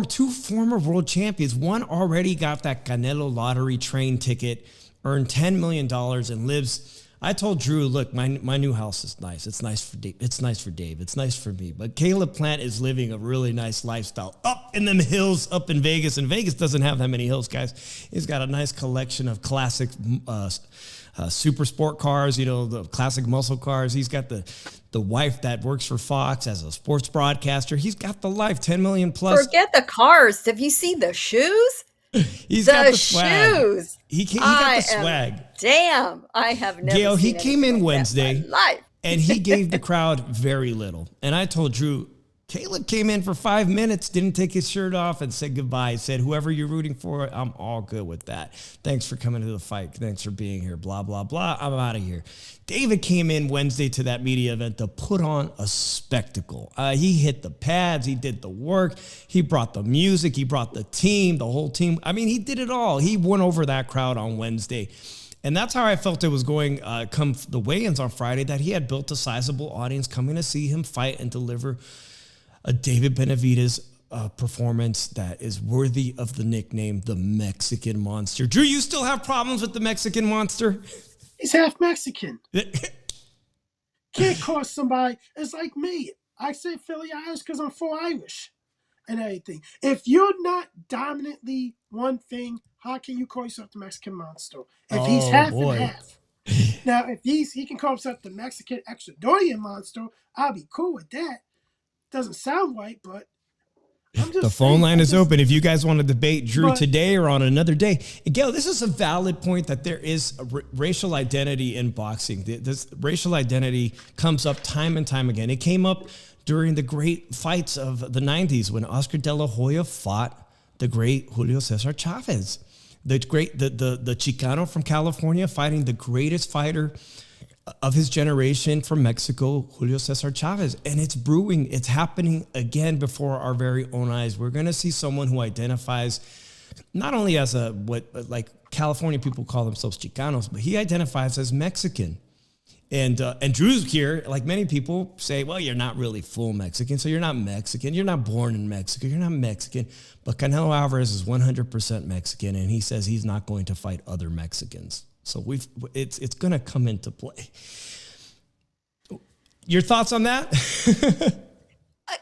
Two former world champions. One already got that Canelo lottery train ticket, earned $10 million, and lives. I told Drew, look, my new house is nice. It's nice for Dave. It's nice for Dave. It's nice for me. But Caleb Plant is living a really nice lifestyle up in them hills, up in Vegas. And Vegas doesn't have that many hills, guys. He's got a nice collection of classic super sport cars, the classic muscle cars. He's got the wife that works for Fox as a sports broadcaster. He's got the life, 10 million plus. Forget the cars. Have you seen the shoes? He's got the swag. Shoes. He got the swag. Damn, I have never. Gayle, he came in Wednesday, in my life. and he gave the crowd very little. And I told Drew, Caleb came in for 5 minutes, didn't take his shirt off, and said goodbye. He said, whoever you're rooting for, I'm all good with that. Thanks for coming to the fight. Thanks for being here. Blah, blah, blah. I'm out of here. David came in Wednesday to that media event to put on a spectacle. He hit the pads. He did the work. He brought the music. He brought the team, the whole team. I mean, he did it all. He won over that crowd on Wednesday. And that's how I felt it was going come the weigh-ins on Friday, that he had built a sizable audience coming to see him fight and deliver a David Benavidez performance that is worthy of the nickname, the Mexican Monster. Drew, you still have problems with the Mexican Monster? He's half Mexican. Can't call somebody. It's like me. I say Philly Irish because I'm full Irish and everything. If you're not dominantly one thing, how can you call yourself the Mexican Monster? If he's half and half. Now, if he can call himself the Mexican Ecuadorian Monster, I'll be cool with that. Doesn't sound right, but I'm just the phone line is open if you guys want to debate Drew today or on another day. Gayle, this is a valid point that there is a racial identity in boxing. This racial identity comes up time and time again. It came up during the great fights of the 90s when Oscar De La Hoya fought the great Julio Cesar Chavez. The Chicano from California fighting the greatest fighter of his generation from Mexico, Julio Cesar Chavez. And it's brewing. It's happening again before our very own eyes. We're going to see someone who identifies not only as like California people call themselves Chicanos, but he identifies as Mexican. And Drew's here, like many people say, well, you're not really full Mexican, so you're not Mexican. You're not born in Mexico. You're not Mexican. But Canelo Alvarez is 100% Mexican, and he says he's not going to fight other Mexicans. So it's going to come into play. Your thoughts on that?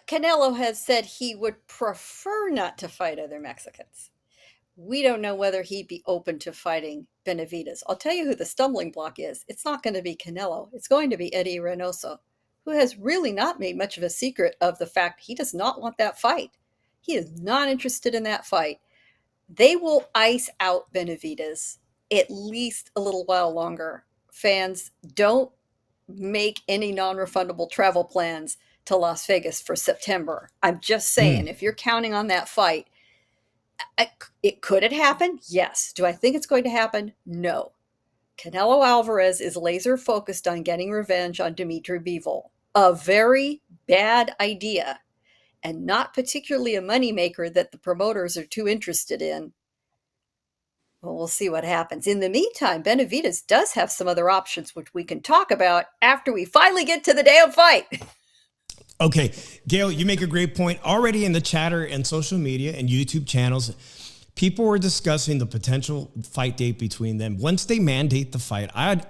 Canelo has said he would prefer not to fight other Mexicans. We don't know whether he'd be open to fighting Benavidez. I'll tell you who the stumbling block is. It's not going to be Canelo. It's going to be Eddie Reynoso, who has really not made much of a secret of the fact he does not want that fight. He is not interested in that fight. They will ice out Benavidez at least a little while longer. Fans, don't make any non-refundable travel plans to Las Vegas for September. I'm just saying, if you're counting on that fight, could it happen? Yes. Do I think it's going to happen? No. Canelo Alvarez is laser focused on getting revenge on Dimitri Bivol. A very bad idea, and not particularly a moneymaker that the promoters are too interested in. Well, we'll see what happens. In the meantime, Benavidez does have some other options, which we can talk about after we finally get to the damn fight. Okay, Gayle, you make a great point. Already in the chatter and social media and YouTube channels, people were discussing the potential fight date between them. Once they mandate the fight, I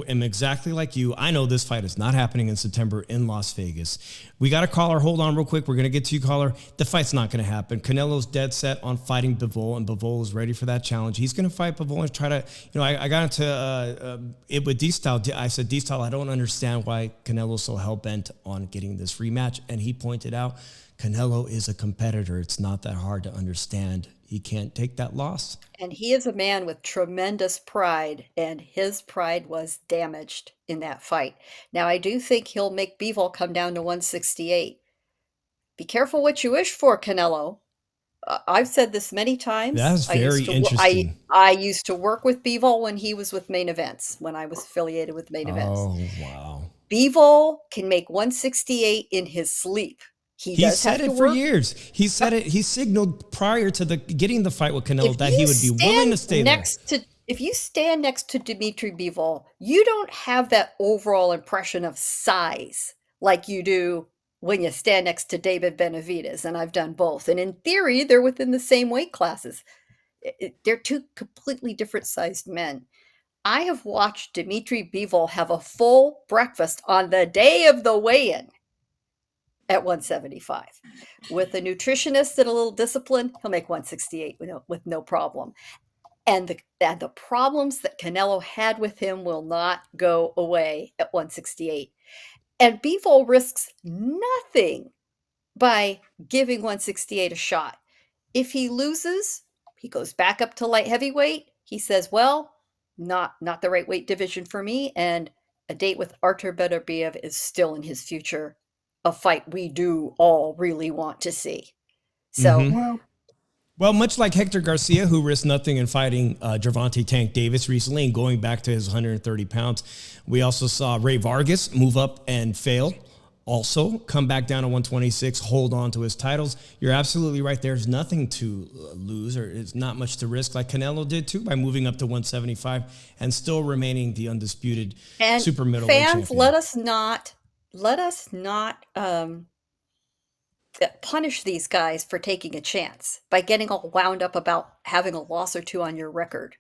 am exactly like you. I know this fight is not happening in September in Las Vegas. We got a caller. Hold on real quick. We're going to get to you, caller. The fight's not going to happen. Canelo's dead set on fighting Bivol, and Bivol is ready for that challenge. He's going to fight Bivol and try to, I got into it with D-Style. I said, D-Style, I don't understand why Canelo's so hell-bent on getting this rematch. And he pointed out, Canelo is a competitor. It's not that hard to understand. He can't take that loss. And he is a man with tremendous pride, and his pride was damaged in that fight. Now, I do think he'll make Bivol come down to 168. Be careful what you wish for, Canelo. I've said this many times. That's very interesting. I used to work with Bivol when he was with Main Events, when I was affiliated with Main Events. Oh, wow. Bivol can make 168 in his sleep. He said it for years. He said it. He signaled prior to getting the fight with Canelo that he would be willing to stay if you stand next to Dimitri Bivol, you don't have that overall impression of size like you do when you stand next to David Benavidez, and I've done both. And in theory, they're within the same weight classes. They're two completely different sized men. I have watched Dimitri Bivol have a full breakfast on the day of the weigh-in at 175. With a nutritionist and a little discipline, he'll make 168 with no problem. And the problems that Canelo had with him will not go away at 168. And Bivol risks nothing by giving 168 a shot. If he loses, he goes back up to light heavyweight. He says, well, not the right weight division for me, and a date with Artur Beterbiev is still in his future, a fight we do all really want to see. So, well, much like Hector Garcia, who risked nothing in fighting Gervonta Tank Davis recently and going back to his 130 pounds, we also saw Ray Vargas move up and fail. Also, come back down to 126, hold on to his titles. You're absolutely right. There's nothing to lose, or it's not much to risk, like Canelo did too, by moving up to 175 and still remaining the undisputed super middleweight champion. Fans, let us not punish these guys for taking a chance by getting all wound up about having a loss or two on your record.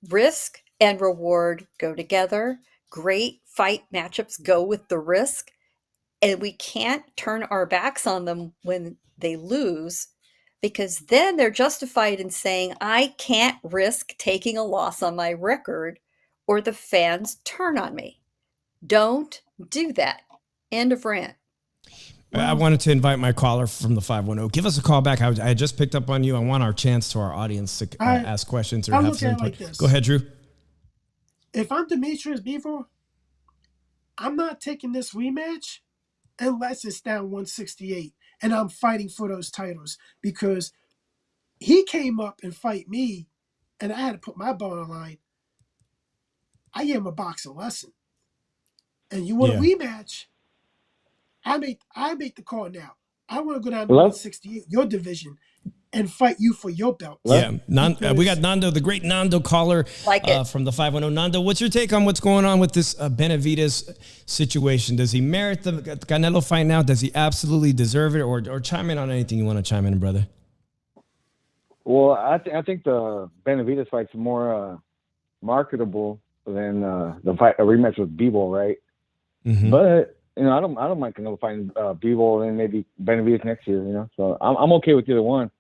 Risk and reward go together. Great fight matchups go with the risk. And we can't turn our backs on them when they lose, because then they're justified in saying, I can't risk taking a loss on my record or the fans turn on me. Don't do that. End of rant. I wanted to invite my caller from the 510. Give us a call back. I just picked up on you. I want our chance to our audience to ask questions or have some input. Like, go ahead, Drew. If I'm Demetrius Bivol, I'm not taking this rematch unless it's down 168 and I'm fighting for those titles, because he came up and fight me and I had to put my belt on the line. I gave him a boxing lesson. And you want a rematch? I make the call now. I want to go down to 168, your division, and fight you for your belt. Yeah, we got Nando, the great Nando caller from the 510. Nando, what's your take on what's going on with this Benavidez situation? Does he merit the Canelo fight now? Does he absolutely deserve it? Or chime in on anything you want to chime in, brother? Well, I think the Benavidez fight's more marketable than the fight, a rematch with Bivol, right? Mm-hmm. But I don't mind Canelo fighting Bivol and maybe Benavidez next year. So I'm okay with either one.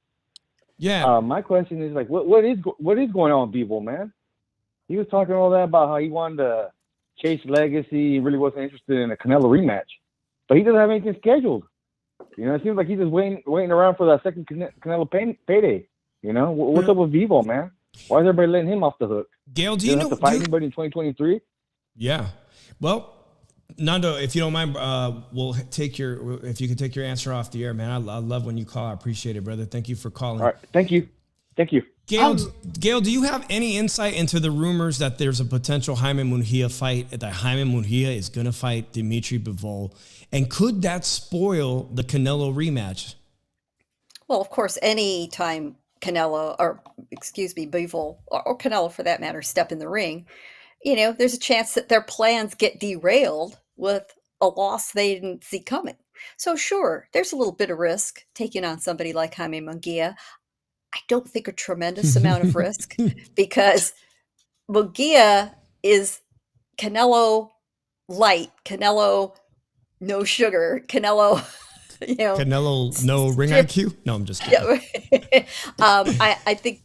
Yeah. My question is what is going on with Bivol, man? He was talking all that about how he wanted to chase legacy. He really wasn't interested in a Canelo rematch, but he doesn't have anything scheduled. It seems like he's just waiting around for that second Canelo payday. What's up with Bivol, man? Why is everybody letting him off the hook? Gayle, do you know to fight anybody in 2023? Yeah. Well, Nando, if you don't mind, if you could take your answer off the air, man. I love when you call. I appreciate it, brother. Thank you for calling. All right. Thank you. Gayle, do you have any insight into the rumors that there's a potential Jaime Munguia fight, that Jaime Munguia is going to fight Dimitri Bivol? And could that spoil the Canelo rematch? Well, of course, any time Bivol, or Canelo for that matter, step in the ring, there's a chance that their plans get derailed with a loss they didn't see coming. So sure, there's a little bit of risk taking on somebody like Jaime Munguia. I don't think a tremendous amount of risk, because Munguia is Canelo light, Canelo no sugar, Canelo, Canelo no ring IQ. No, I'm just kidding. I think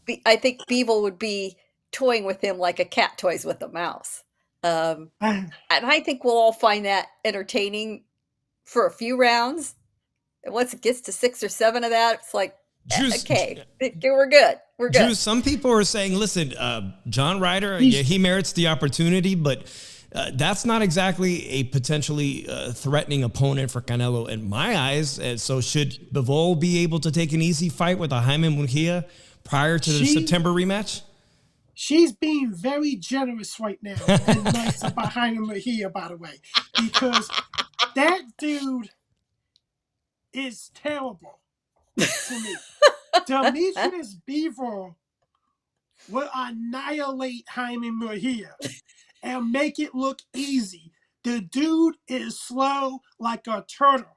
Bivol would be toying with him like a cat toys with a mouse. And I think we'll all find that entertaining for a few rounds. And once it gets to 6 or 7 of that, it's like, Okay, we're good. We're good. Drew, some people are saying, listen, John Ryder, he merits the opportunity, but that's not exactly a potentially threatening opponent for Canelo in my eyes. So should Bivol be able to take an easy fight with a Jaime Munguia prior to the September rematch? She's being very generous right now and nice about Jaime Munguia, by the way, because that dude is terrible to me. Demetrius Bivol will annihilate Jaime Munguia and make it look easy. The dude is slow like a turtle.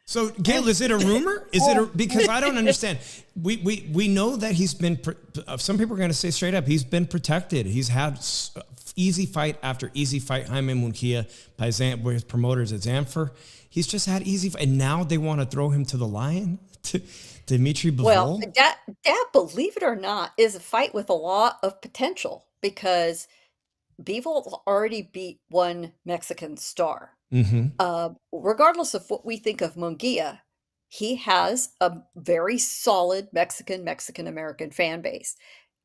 So, Gayle, is it a rumor? Because I don't understand. We know that he's been. Some people are going to say straight up, he's been protected. He's had easy fight after easy fight. Jaime Munguia by his promoters at Zanfer. He's just had easy fight, and now they want to throw him to the lion. To Dimitri Bivol. Well, that, believe it or not, is a fight with a lot of potential because Bivol already beat one Mexican star. Regardless of what we think of Munguia, he has a very solid Mexican-American fan base.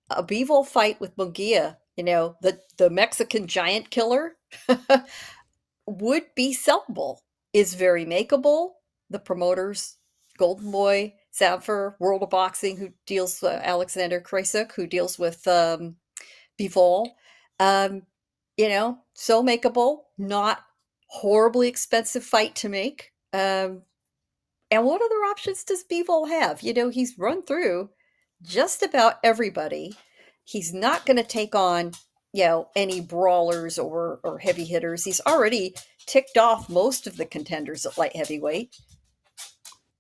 A Bivol fight with Munguia, the Mexican giant killer, would be sellable, is very makeable. The promoters, Golden Boy, Zanfer, World of Boxing, who deals with Alexander Krasuk, who deals with Bivol, so makeable, not horribly expensive fight to make. And what other options does Bivol have? He's run through just about everybody. He's not going to take on, any brawlers or heavy hitters. He's already ticked off most of the contenders at light heavyweight.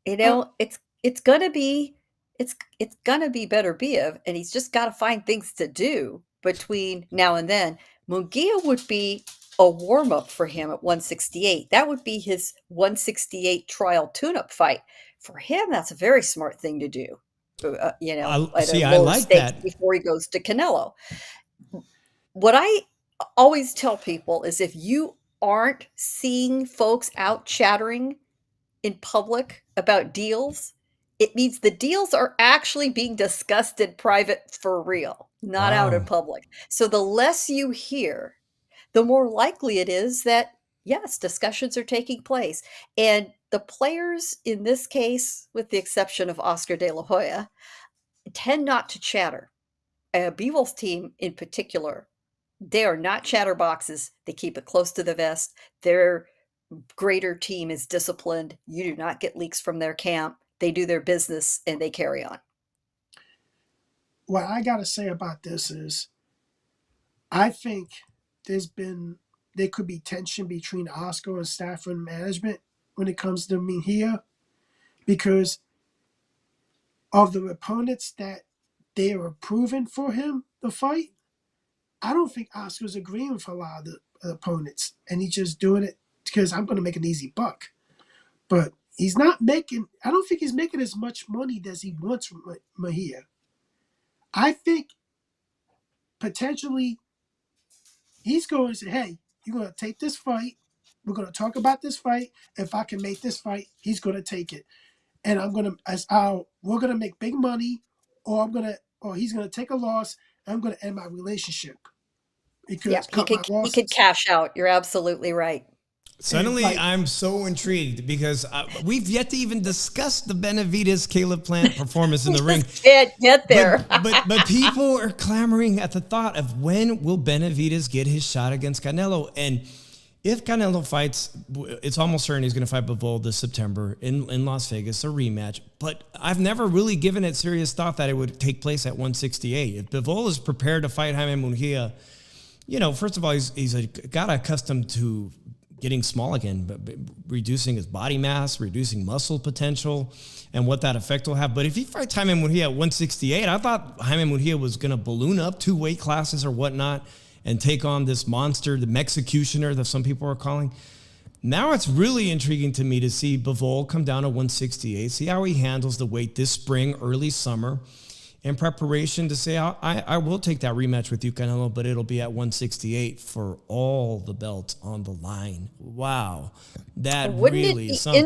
It's gonna be better Biev, and he's just got to find things to do between now and then. Munguia would be a warm-up for him at 168. That would be his 168 trial tune-up fight. For him, that's a very smart thing to do. I like that. Before he goes to Canelo. What I always tell people is if you aren't seeing folks out chattering in public about deals, it means the deals are actually being discussed in private for real, not out in public. So the less you hear, the more likely it is that, yes, discussions are taking place. And the players in this case, with the exception of Oscar De La Hoya, tend not to chatter. Bivol's team in particular, they are not chatterboxes. They keep it close to the vest. Their greater team is disciplined. You do not get leaks from their camp. They do their business and they carry on. What I got to say about this is I think there could be tension between Oscar and Stafford management when it comes to Munguia because of the opponents that they are approving for him to fight. I don't think Oscar's agreeing with a lot of the opponents, and he's just doing it because I'm going to make an easy buck. But he's not making, I don't think he's making as much money as he wants from Munguia. I think potentially he's going to say, hey, you're going to take this fight. We're going to talk about this fight. If I can make this fight, he's going to take it. And we're going to make big money, or he's going to take a loss, and I'm going to end my relationship. He could cash out. You're absolutely right. Suddenly, I'm so intrigued because we've yet to even discuss the Benavidez Caleb Plant performance in the ring. Can't get there. But people are clamoring at the thought of when will Benavidez get his shot against Canelo. And if Canelo fights, it's almost certain he's going to fight Bivol this September in Las Vegas, a rematch. But I've never really given it serious thought that it would take place at 168. If Bivol is prepared to fight Jaime Munguia, first of all, he's got accustomed to getting small again, but reducing his body mass, reducing muscle potential, and what that effect will have. But if he fights Jaime Munguia at 168, I thought Jaime Munguia was going to balloon up 2 weight classes or whatnot and take on this monster, the Mexicutioner that some people are calling. Now it's really intriguing to me to see Bivol come down to 168, see how he handles the weight this spring, early summer, in preparation to say, I will take that rematch with you, Canelo, but it'll be at 168 for all the belts on the line. Wow. That really is something.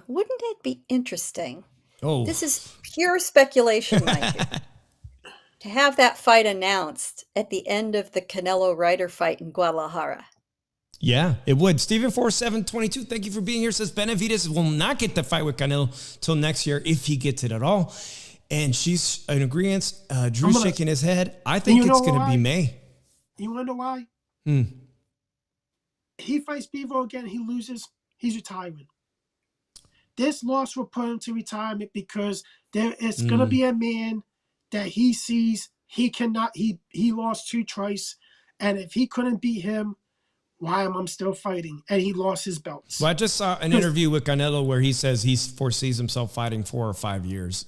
Wouldn't it be interesting Oh, This is pure speculation, mind you. To have that fight announced at the end of the Canelo Ryder fight in Guadalajara. yeah, it would. Stephen 4722, thank you for being here. Says Benavidez will not get the fight with Canelo till next year if he gets it at all. And she's in agreement. Drew's shaking his head. I think it's going to be May. You want to know why? He fights Bivol again. He loses. He's retiring. This loss will put him to retirement because there is going to be a man that he sees he cannot. He lost 2 twice, and if he couldn't beat him, why am I still fighting? And he lost his belts. Well, I just saw an interview with Canelo where he says he foresees himself fighting 4 or 5 years.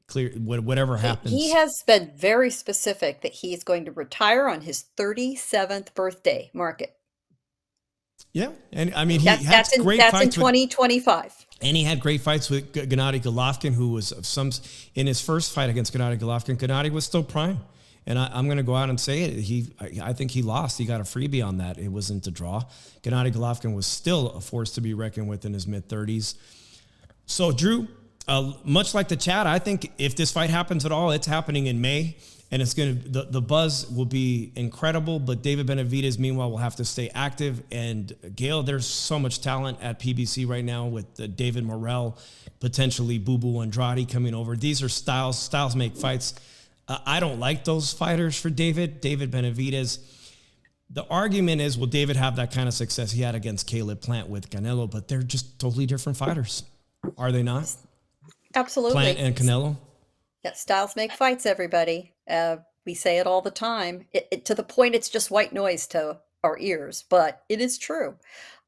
Clear, whatever happens. He has been very specific that he is going to retire on his 37th birthday. Mark it. Yeah, and I mean, that's in 2025. And he had great fights with Gennady Golovkin, who was in his first fight against Gennady Golovkin. Gennady was still prime. And I'm going to go out and say it. I think he lost. He got a freebie on that. It wasn't a draw. Gennady Golovkin was still a force to be reckoned with in his mid-30s. So, Drew, much like the chat, I think if this fight happens at all, it's happening in May. And it's going to the buzz will be incredible. But David Benavidez, meanwhile, will have to stay active. And Gayle, there's so much talent at PBC right now with David Morrell, potentially Boo Boo Andrade coming over. These are styles. Styles make fights. I don't like those fighters for David Benavidez. The argument is, will David have that kind of success he had against Caleb Plant with Canelo? But they're just totally different fighters. Are they not? Absolutely. Plant and Canelo? Yeah, styles make fights, everybody. We say it all the time. To the point it's just white noise to our ears, but it is true.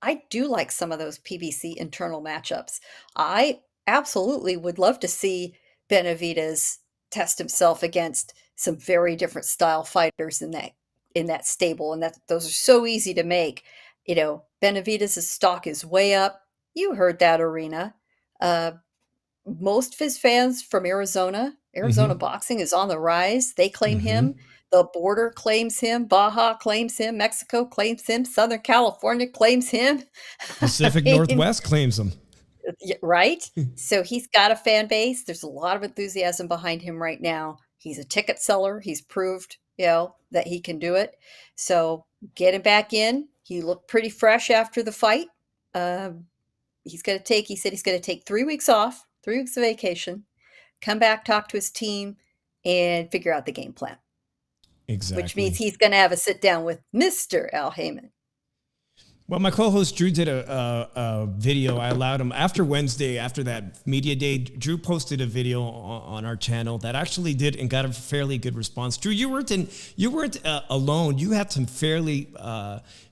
I do like some of those PBC internal matchups. I absolutely would love to see Benavidez test himself against some very different style fighters in that stable, and those are so easy to make. Benavidez's stock is way up. You heard that, Arena. Most of his fans from Arizona boxing is on the rise. They claim him. The border claims him. Baja claims him. Mexico claims him. Southern California claims him. Pacific Northwest claims him. Right? So he's got a fan base. There's a lot of enthusiasm behind him right now. He's a ticket seller. He's proved, that he can do it. So get him back in. He looked pretty fresh after the fight. He said he's going to take 3 weeks off, 3 weeks of vacation, come back, talk to his team, and figure out the game plan. Exactly. Which means he's going to have a sit down with Mr. Al Heyman. Well, my co-host Drew did a video. I allowed him after Wednesday, after that media day. Drew posted a video on our channel that actually did and got a fairly good response. Drew, you weren't alone. You had some fairly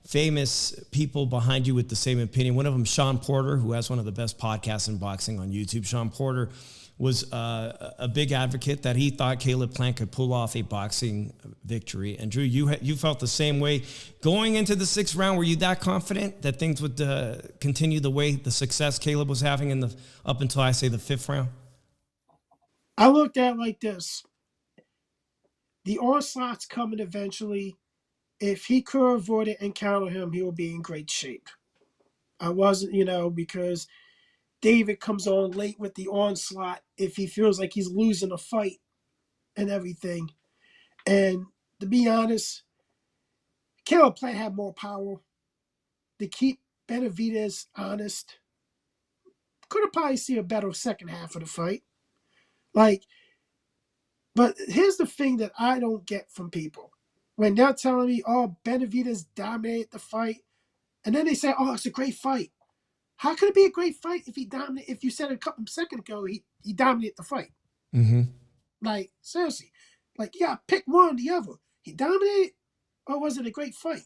famous people behind you with the same opinion. One of them, Sean Porter, who has one of the best podcasts in boxing on YouTube. Sean Porter was a big advocate that he thought Caleb Plant could pull off a boxing victory. And Drew, you felt the same way. Going into the 6th round, were you that confident that things would continue the way the success Caleb was having up until, I say, the 5th round? I looked at it like this. The onslaught's coming eventually. If he could avoid it and counter him, he will be in great shape. I wasn't, because David comes on late with the onslaught if he feels like he's losing a fight and everything. And to be honest, Caleb Plant had more power to keep Benavidez honest. Could have probably seen a better second half of the fight. But here's the thing that I don't get from people. When they're telling me, Benavidez dominated the fight, and then they say, it's a great fight. How could it be a great fight if you said a couple seconds ago he dominated the fight? Mm-hmm. Seriously. Pick one or the other. He dominated, or was it a great fight?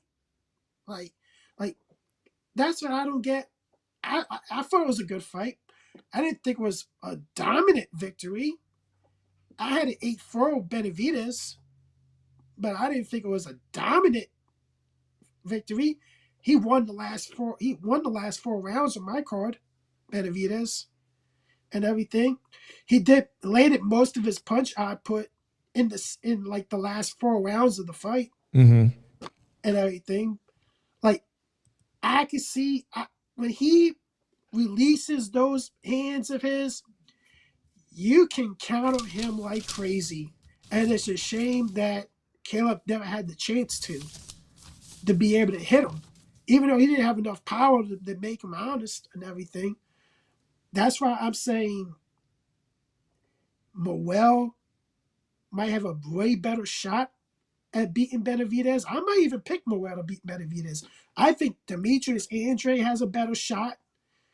That's what I don't get. I thought it was a good fight. I didn't think it was a dominant victory. I had an 8-4 Benavidez, but I didn't think it was a dominant victory. He won the last 4. He won the last 4 rounds on my card, Benavidez, and everything. He landed most of his punch output in the last 4 rounds of the fight, and everything. I could see when he releases those hands of his, you can count on him like crazy. And it's a shame that Caleb never had the chance to be able to hit him. Even though he didn't have enough power to make him honest and everything. That's why I'm saying Morel might have a way better shot at beating Benavidez. I might even pick Morel to beat Benavidez. I think Demetrius Andre has a better shot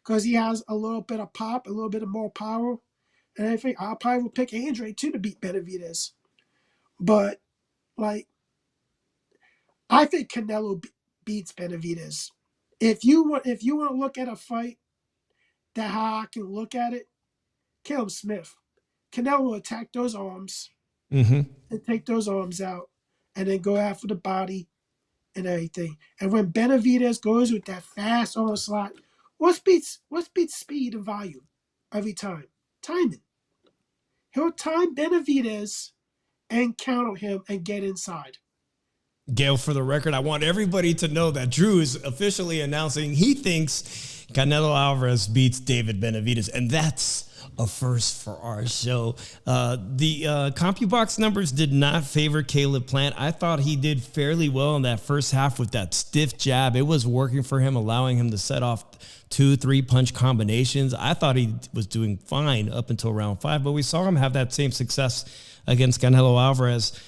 because he has a little bit of pop, a little bit of more power. And I think I'll probably pick Andre too to beat Benavidez. But, like, I think Canelo beats Benavidez. If you want to look at a fight, that how I can look at it, Caleb Smith. Canelo will attack those arms and take those arms out and then go after the body and everything. And when Benavidez goes with that fast onslaught, what beats speed and volume every time? Timing. He'll time Benavidez and counter him and get inside. Gayle, for the record, I want everybody to know that Drew is officially announcing he thinks Canelo Alvarez beats David Benavidez, and that's a first for our show. The CompuBox numbers did not favor Caleb Plant. I thought he did fairly well in that first half with that stiff jab. It was working for him, allowing him to set off 2-3 punch combinations. I thought he was doing fine up until round 5, but we saw him have that same success against Canelo Alvarez.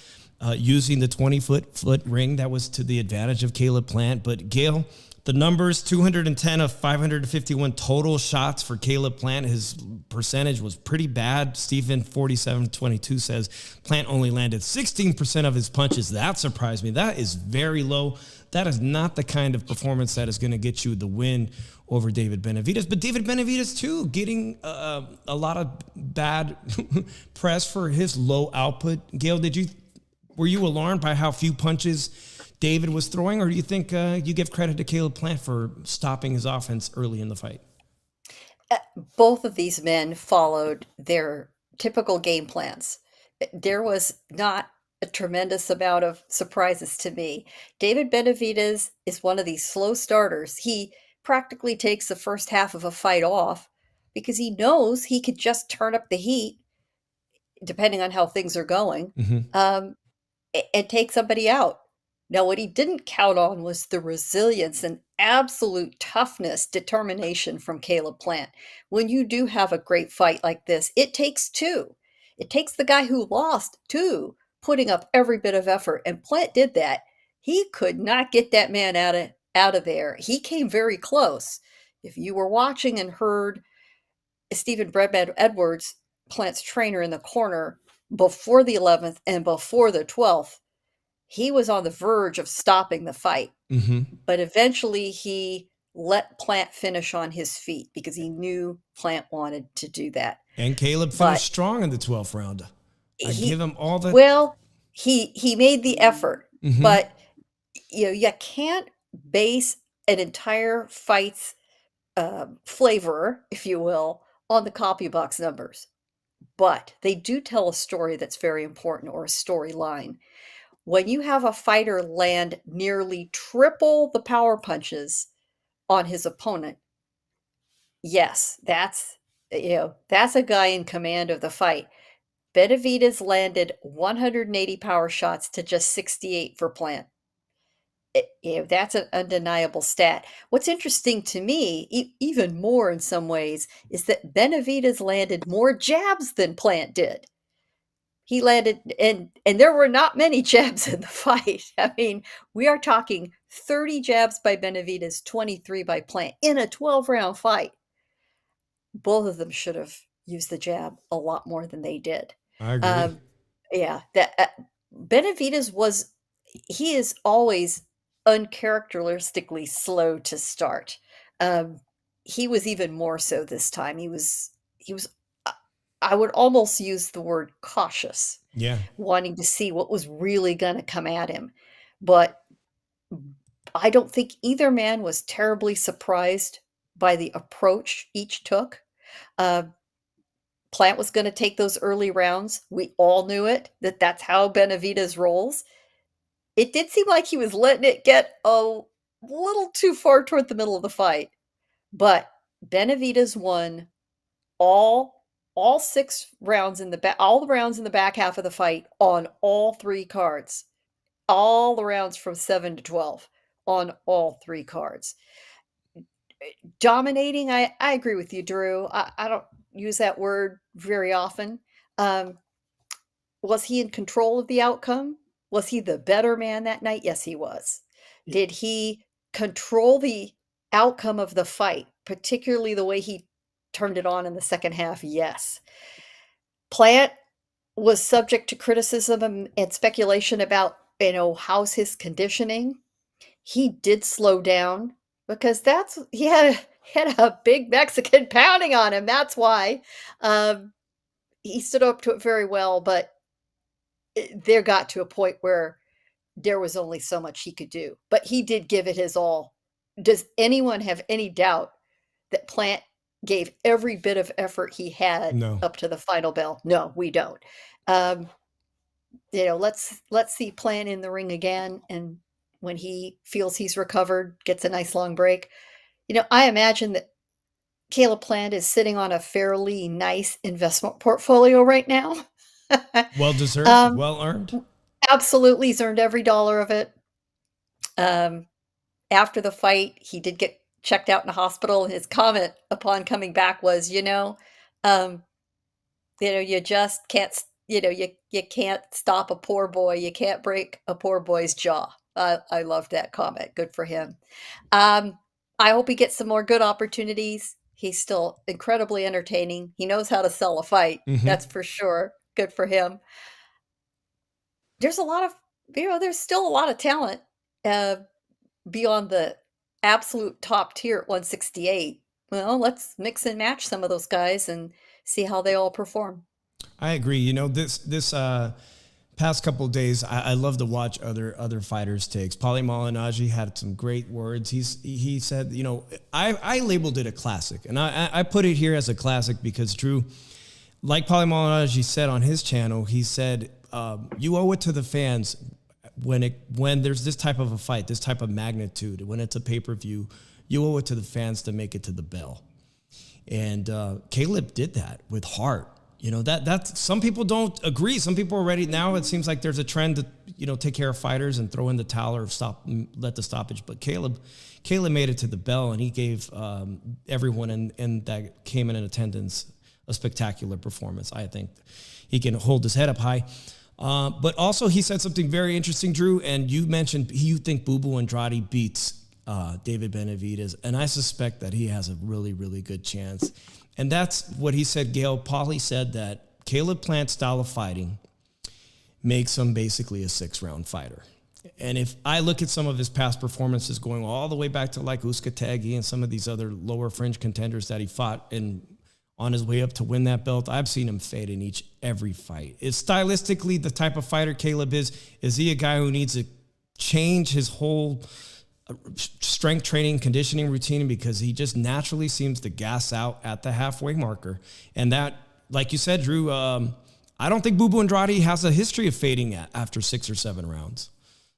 Using the 20-foot ring that was to the advantage of Caleb Plant. But Gayle, the numbers, 210 of 551 total shots for Caleb Plant. His percentage was pretty bad. Stephen, 47-22, says Plant only landed 16% of his punches. That surprised me. That is very low. That is not the kind of performance that is going to get you the win over David Benavidez. But David Benavidez, too, getting a lot of bad press for his low output. Gayle, were you alarmed by how few punches David was throwing, or do you think you give credit to Caleb Plant for stopping his offense early in the fight? Both of these men followed their typical game plans. There was not a tremendous amount of surprises to me. David Benavidez is one of these slow starters. He practically takes the first half of a fight off because he knows he could just turn up the heat, depending on how things are going, and take somebody out. Now, what he didn't count on was the resilience and absolute toughness, determination from Caleb Plant. When you do have a great fight like this, it takes two. It takes the guy who lost two, putting up every bit of effort. And Plant did that. He could not get that man out of there. He came very close. If you were watching and heard Stephen Breadman Edwards, Plant's trainer, in the corner before the 11th and before the 12th, he was on the verge of stopping the fight. But eventually he let Plant finish on his feet because he knew Plant wanted to do that. And Caleb finished strong in the 12th round. I give him all the... Well, he made the effort, but you can't base an entire fight's flavor, if you will, on the CompuBox numbers. But they do tell a story that's very important, or a storyline. When you have a fighter land nearly triple the power punches on his opponent, yes, that's a guy in command of the fight. Benavidez landed 180 power shots to just 68 for Plant. That's an undeniable stat. What's interesting to me, even more in some ways, is that Benavidez landed more jabs than Plant did. He landed, and there were not many jabs in the fight. I mean, we are talking 30 jabs by Benavidez, 23 by Plant in a 12-round fight. Both of them should have used the jab a lot more than they did. I agree. Benavidez he is always uncharacteristically slow to start. He was even more so this time. He was I would almost use the word cautious. Yeah. Wanting to see what was really going to come at him. But I don't think either man was terribly surprised by the approach each took. Plant was going to take those early rounds. We all knew it, that's how Benavidez rolls. It did seem like he was letting it get a little too far toward the middle of the fight. But Benavidez won all all 6 rounds in the back, all the rounds in the back half of the fight on all 3 cards, all the rounds from 7 to 12 on all 3 cards. Dominating, I agree with you, Drew. I don't use that word very often. Was he in control of the outcome? Was he the better man that night? Yes, he was. Yeah. Did he control the outcome of the fight, particularly the way he turned it on in the second half? Yes. Plant was subject to criticism and speculation about, how's his conditioning. He did slow down because he had a big Mexican pounding on him. That's why he stood up to it very well, but there got to a point where there was only so much he could do. But he did give it his all. Does anyone have any doubt that Plant gave every bit of effort he had up to the final bell? No, we don't. Let's see Plant in the ring again, and when he feels he's recovered, gets a nice long break. I imagine that Caleb Plant is sitting on a fairly nice investment portfolio right now. Well deserved, well earned. Absolutely, he's earned every dollar of it. After the fight, he did get checked out in the hospital, and his comment upon coming back was, you just can't, you can't stop a poor boy. You can't break a poor boy's jaw. I loved that comment. Good for him. I hope he gets some more good opportunities. He's still incredibly entertaining. He knows how to sell a fight. Mm-hmm. That's for sure. Good for him. There's a lot of, there's still a lot of talent beyond the absolute top tier at 168. Well, let's mix and match some of those guys and see how they all perform. I agree. This past couple of days, I love to watch other fighters' takes. Paulie Malignaggi had some great words. He said, I labeled it a classic, and I put it here as a classic because, Drew, like Paulie Malignaggi said on his channel, he said, you owe it to the fans when there's this type of a fight, this type of magnitude, when it's a pay-per-view, you owe it to the fans to make it to the bell. And Caleb did that with heart. That's some people don't agree. Some people are ready now. It seems like there's a trend to, take care of fighters and throw in the towel or let the stoppage. But Caleb made it to the bell, and he gave everyone in that came in attendance a spectacular performance. I think he can hold his head up high. But also he said something very interesting, Drew, and you mentioned you think Boo Boo Andrade beats David Benavidez, and I suspect that he has a really, really good chance. And that's what he said, Gayle. Paulie said that Caleb Plant's style of fighting makes him basically a 6-round fighter. And if I look at some of his past performances going all the way back to like Uzcategui and some of these other lower fringe contenders that he fought on his way up to win that belt, I've seen him fade in every fight. Is stylistically the type of fighter Caleb is he a guy who needs to change his whole strength training, conditioning routine because he just naturally seems to gas out at the halfway marker? And that, like you said, Drew, I don't think Boo Boo Andrade has a history of fading after 6 or 7 rounds.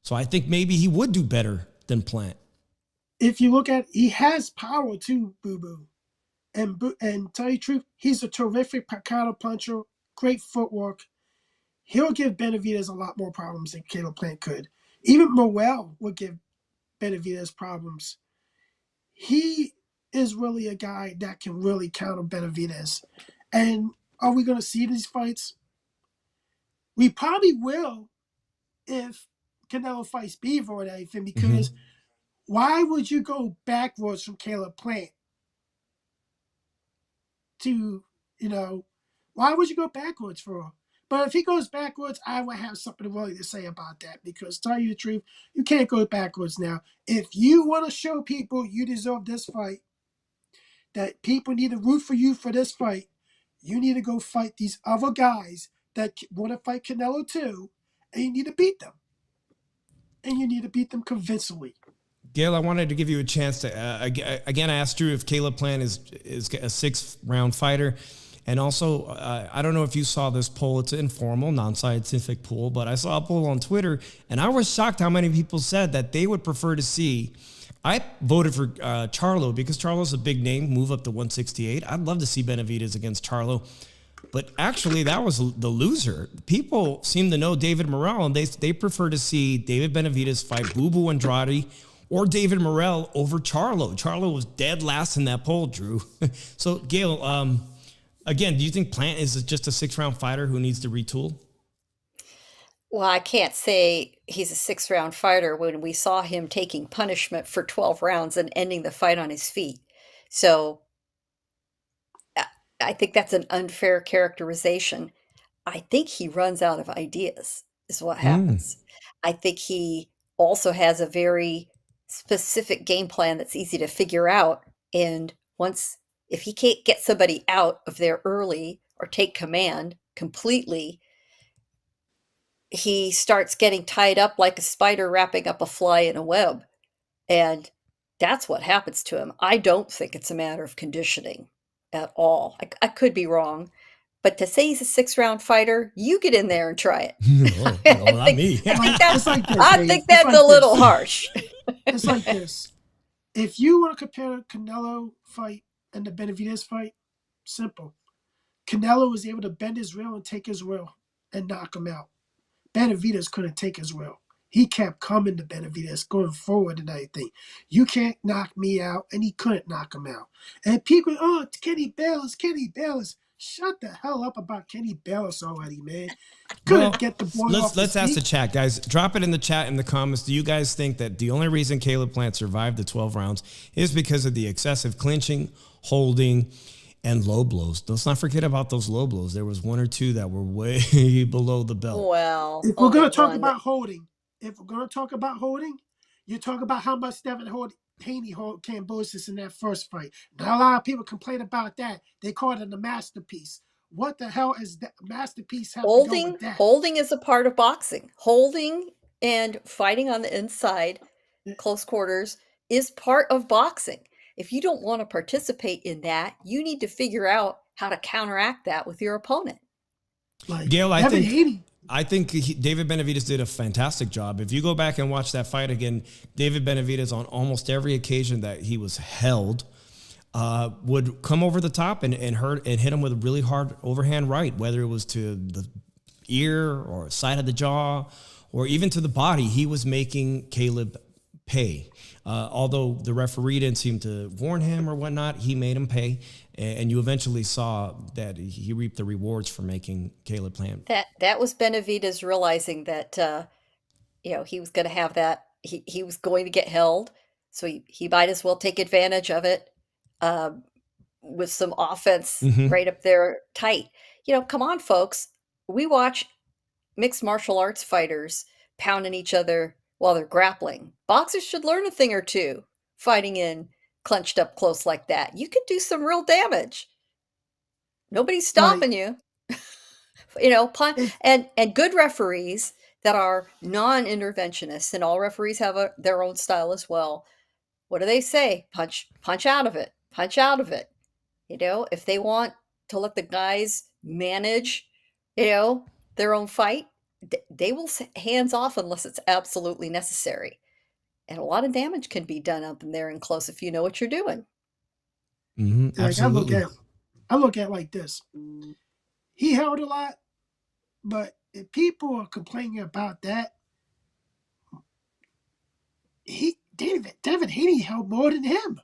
So I think maybe he would do better than Plant. If you look at, he has power too, Boo Boo. And tell you the truth, he's a terrific counter puncher, great footwork. He'll give Benavidez a lot more problems than Caleb Plant could. Even Morel would give Benavidez problems. He is really a guy that can really counter Benavidez. And are we going to see these fights? We probably will if Canelo fights Beaver or anything, because why would you go backwards from Caleb Plant to, why would you go backwards for? But if he goes backwards, I would have something really to say about that, because tell you the truth, you can't go backwards now. If you want to show people you deserve this fight, that people need to root for you for this fight, you need to go fight these other guys that want to fight Canelo too, and you need to beat them. And you need to beat them convincingly. Gayle, I wanted to give you a chance to, again, I asked you if Caleb Plant is a 6-round fighter. And also, I don't know if you saw this poll. It's an informal, non-scientific poll, but I saw a poll on Twitter, and I was shocked how many people said that they would prefer to see. I voted for Charlo because Charlo's a big name, move up to 168. I'd love to see Benavidez against Charlo. but actually that was the loser. People seem to know David Morrell, and they prefer to see David Benavidez fight Boo Boo Andrade or David Morrell over Charlo. Charlo was dead last in that poll, Drew. So, Gayle, again, do you think Plant is just a 6-round fighter who needs to retool? Well, I can't say he's a 6-round fighter when we saw him taking punishment for 12 rounds and ending the fight on his feet. So I think that's an unfair characterization. I think he runs out of ideas, is what happens. I think he also has a very specific game plan that's easy to figure out. And if he can't get somebody out of there early or take command completely, he starts getting tied up like a spider wrapping up a fly in a web. And that's what happens to him. I don't think it's a matter of conditioning at all. I could be wrong. But to say he's a 6-round fighter, you get in there and try it. No, not me. I think that's a little harsh. It's like this. If you want to compare the Canelo fight and the Benavidez fight, simple. Canelo was able to bend his will and take his will and knock him out. Benavidez couldn't take his will. He kept coming to Benavidez, going forward and everything. You can't knock me out, and he couldn't knock him out. And people, it's Kenny Bayless. Shut the hell up about Kenny Bayless already, man. Couldn't get the boy off Let's his ask feet. the chat, guys. Drop it in the chat in the comments. Do you guys think that the only reason Caleb Plant survived the 12 rounds is because of the excessive clinching, holding, and low blows? Let's not forget about those low blows. There was 1 or 2 that were way below the belt. Well, If we're going to talk about holding, you talk about how much Devin Haney Cambosis in that first fight. Now, a lot of people complain about that. They call it a masterpiece. What the hell is that masterpiece have to go with that? Holding is a part of boxing. Holding and fighting on the inside, close quarters, is part of boxing. If you don't want to participate in that, you need to figure out how to counteract that with your opponent. Like, Gayle, I Devin think Haney, I think David Benavidez did a fantastic job. If you go back and watch that fight again, David Benavidez, on almost every occasion that he was held, would come over the top and hit him with a really hard overhand right, whether it was to the ear or side of the jaw or even to the body. He was making Caleb pay. Although the referee didn't seem to warn him or whatnot, he made him pay. And you eventually saw that he reaped the rewards for making Caleb Plant. That was Benavidez realizing that he was going to have that. He was going to get held, so he might as well take advantage of it with some offense right up there tight. Come on, folks. We watch mixed martial arts fighters pounding each other while they're grappling. Boxers should learn a thing or two fighting in clenched up close like that. You can do some real damage. Nobody's stopping you. And good referees that are non-interventionists, and all referees have their own style as well. What do they say? Punch out of it. Punch out of it. If they want to let the guys manage, their own fight, they will hands off unless it's absolutely necessary. And a lot of damage can be done up in there and close if you know what you're doing. Absolutely. I look at it like this. He held a lot, but if people are complaining about that, Devin Haney held more than him.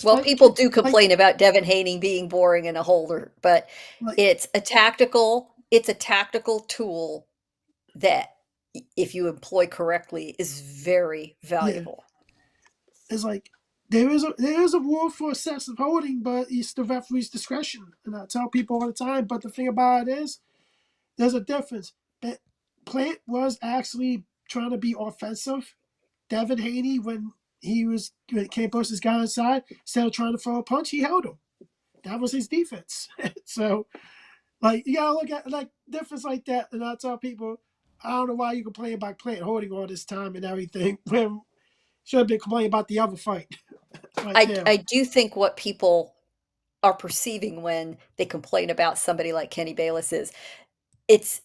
Well, people do complain about Devin Haney being boring and a holder, but it's a tactical tool that, if you employ correctly, is very valuable. Yeah. It's like there is a rule for excessive holding, but it's the referee's discretion. And I tell people all the time, but the thing about it is, there's a difference. Plant was actually trying to be offensive. Devin Haney, when Cambosis got inside, instead of trying to throw a punch, he held him. That was his defense. So, you gotta look at difference like that. And I tell people, I don't know why you complain about Plant holding all this time and everything when should have been complaining about the other fight. I do think what people are perceiving when they complain about somebody like Kenny Bayless is it's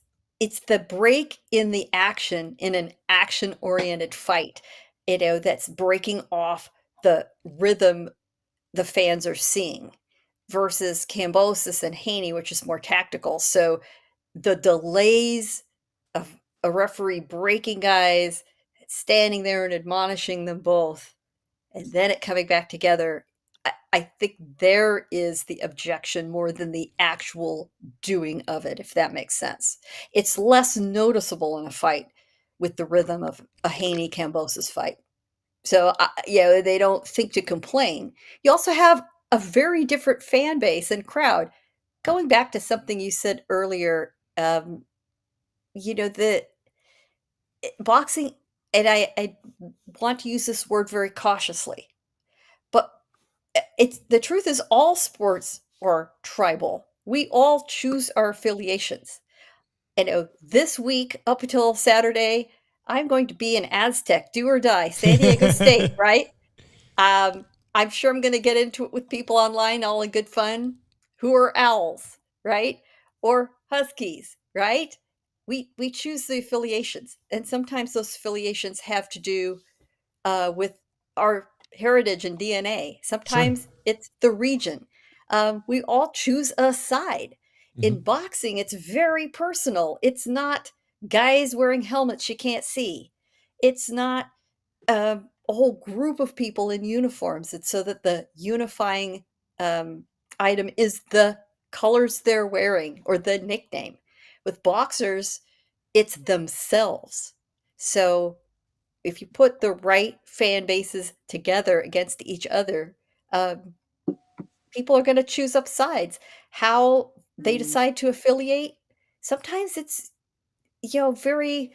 the break in the action in an action-oriented fight, that's breaking off the rhythm the fans are seeing. versus Kambosos and Haney, which is more tactical. So the delays of a referee breaking guys, standing there and admonishing them both, and then it coming back together. I think there is the objection more than the actual doing of it, if that makes sense. It's less noticeable in a fight with the rhythm of a Haney Kambosos fight. So, they don't think to complain. You also have a very different fan base and crowd. Going back to something you said earlier, the boxing, and I want to use this word very cautiously, but it's the truth is all sports are tribal. We all choose our affiliations. And this week up until Saturday, I'm going to be an Aztec, do or die, San Diego State, right? I'm sure I'm going to get into it with people online, all in good fun, who are Owls, right? Or Huskies, right? We choose the affiliations, and sometimes those affiliations have to do with our heritage and DNA. Sometimes it's the region. We all choose a side. In boxing, it's very personal. It's not guys wearing helmets you can't see. It's not a whole group of people in uniforms. It's so that the unifying item is the colors they're wearing or the nickname. With boxers, it's themselves. So if you put the right fan bases together against each other, people are going to choose up sides. How they decide to affiliate, sometimes it's very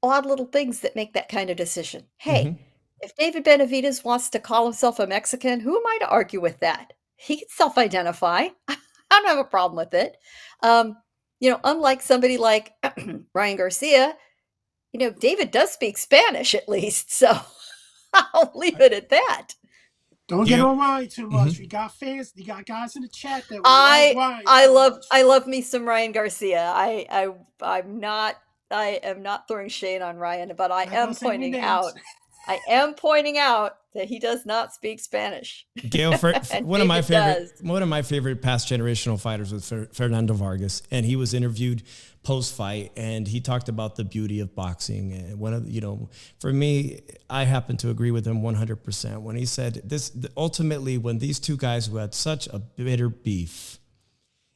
odd little things that make that kind of decision. Hey, if David Benavidez wants to call himself a Mexican, who am I to argue with that? He can self-identify. I don't have a problem with it. Unlike somebody like Ryan Garcia, David does speak Spanish at least, so I'll leave it at that. Don't get on Ryan too much. We got fans. You got guys in the chat that love Ryan. I love me some Ryan Garcia. I'm not throwing shade on Ryan, but I am pointing out that he does not speak Spanish. Gayle, one of my favorite past generational fighters was Fernando Vargas, and he was interviewed post-fight, and he talked about the beauty of boxing. And for me, I happen to agree with him 100% when he said this. Ultimately, when these two guys who had such a bitter beef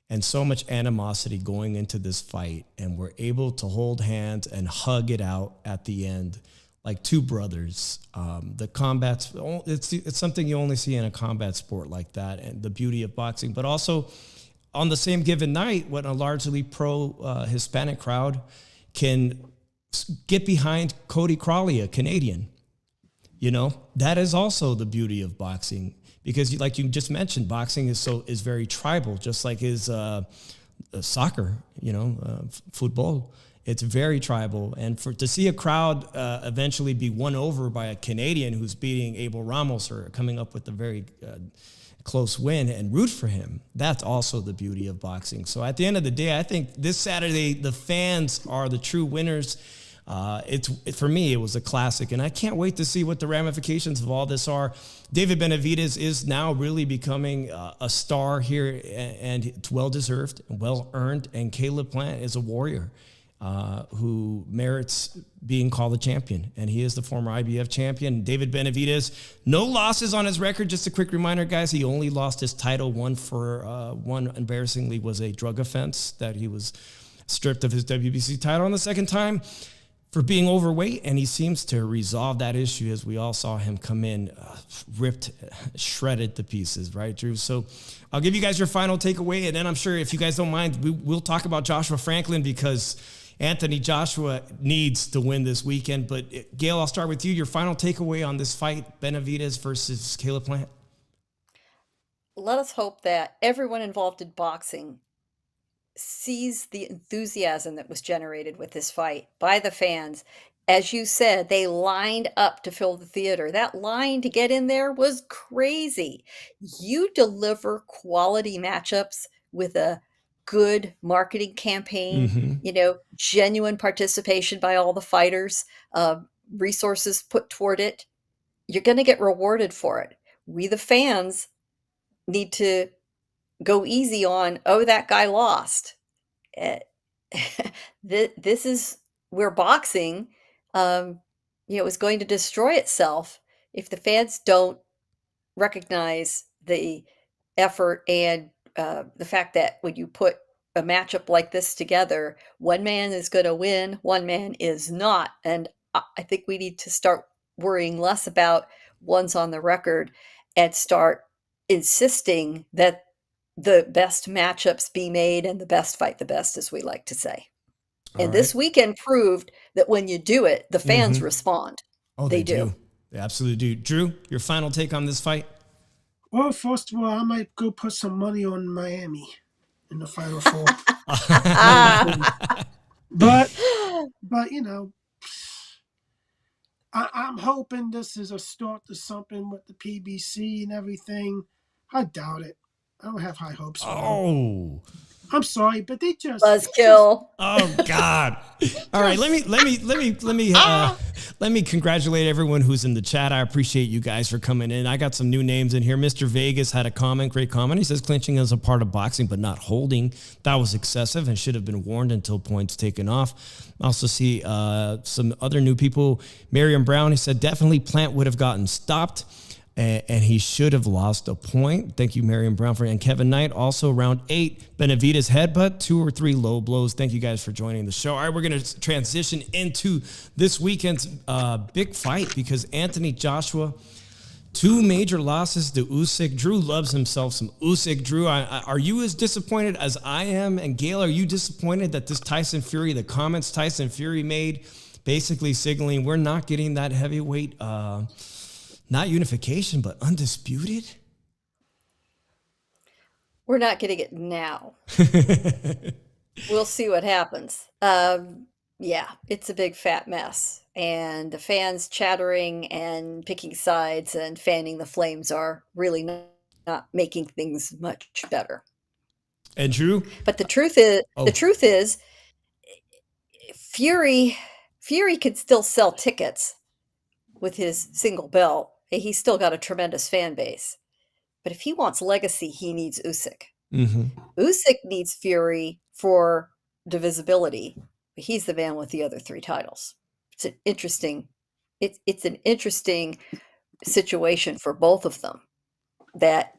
and so much animosity going into this fight, and were able to hold hands and hug it out at the end, like two brothers. The combat's it's something you only see in a combat sport like that, and the beauty of boxing. But also, on the same given night, when a largely pro-Hispanic crowd can get behind Cody Crowley, a Canadian, that is also the beauty of boxing. Because, like you just mentioned, boxing is very tribal, just like is soccer, football. It's very tribal, and to see a crowd eventually be won over by a Canadian who's beating Abel Ramos or coming up with a very close win and root for him, that's also the beauty of boxing. So at the end of the day, I think this Saturday the fans are the true winners. For me, it was a classic, and I can't wait to see what the ramifications of all this are. David Benavidez is now really becoming a star here, and it's well-deserved and well-earned, and Caleb Plant is a warrior who merits being called a champion, and he is the former IBF champion. David Benavidez, no losses on his record. Just a quick reminder, guys, he only lost his title. One embarrassingly was a drug offense that he was stripped of his WBC title, and the second time for being overweight, and he seems to resolve that issue, as we all saw him come in ripped, shredded to pieces, right, Drew? So I'll give you guys your final takeaway, and then I'm sure if you guys don't mind, we'll talk about Joshua Franklin, because Anthony Joshua needs to win this weekend. But Gayle, I'll start with you. Your final takeaway on this fight, Benavidez versus Caleb Plant. Let us hope that everyone involved in boxing sees the enthusiasm that was generated with this fight by the fans. As you said, they lined up to fill the theater. That line to get in there was crazy. You deliver quality matchups with a good marketing campaign, genuine participation by all the fighters, resources put toward it. You're going to get rewarded for it. We, the fans, need to go easy on, oh, that guy lost. Eh, this is where boxing, is going to destroy itself if the fans don't recognize the effort and the fact that when you put a matchup like this together, one man is going to win, one man is not. And I think we need to start worrying less about one's on the record and start insisting that the best matchups be made and the best fight the best, as we like to say. All And right. this weekend proved that when you do it, the fans Mhm. respond. Oh, They do. They absolutely do. Drew, your final take on this fight? Well, first of all, I might go put some money on Miami in the Final Four. But I'm hoping this is a start to something with the PBC and everything. I doubt it. I don't have high hopes for them. Oh. I'm sorry, but they just Buzzkill. Oh God! All right, let me congratulate everyone who's in the chat. I appreciate you guys for coming in. I got some new names in here. Mr. Vegas had a comment, great comment. He says clinching is a part of boxing, but not holding. That was excessive and should have been warned until points taken off. I also see some other new people. Miriam Brown, he said definitely Plant would have gotten stopped. And he should have lost a point. Thank you, Marion Brown. And Kevin Knight, also round 8, Benavidez headbutt, 2 or 3 low blows. Thank you guys for joining the show. All right, we're going to transition into this weekend's big fight because Anthony Joshua, 2 major losses to Usyk. Drew loves himself some Usyk. Drew, are you as disappointed as I am? And Gayle, are you disappointed that this Tyson Fury, the comments Tyson Fury made, basically signaling we're not getting that heavyweight not unification, but undisputed? We're not getting it now. We'll see what happens. Yeah, it's a big fat mess. And the fans chattering and picking sides and fanning the flames are really not making things much better. And Drew? But the truth is, Fury could still sell tickets with his single belt. He's still got a tremendous fan base. But if he wants legacy, he needs Usyk. Mm-hmm. Usyk needs Fury for divisibility. But he's the man with the other 3 titles. It's an interesting situation for both of them that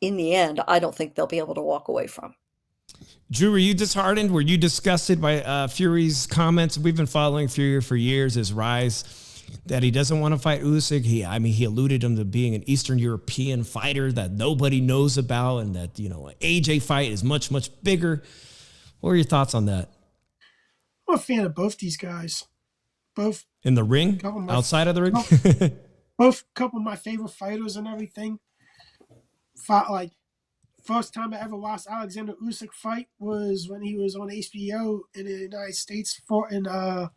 in the end, I don't think they'll be able to walk away from. Drew, were you disheartened? Were you disgusted by Fury's comments? We've been following Fury for years, his rise, that he doesn't want to fight Usyk. He alluded him to being an Eastern European fighter that nobody knows about, and that, an AJ fight is much, much bigger. What are your thoughts on that? I'm a fan of both these guys. Both in the ring, outside of the ring. Both couple of my favorite fighters and everything. Fought first time I ever watched Alexander Usyk fight was when he was on HBO in the United States in I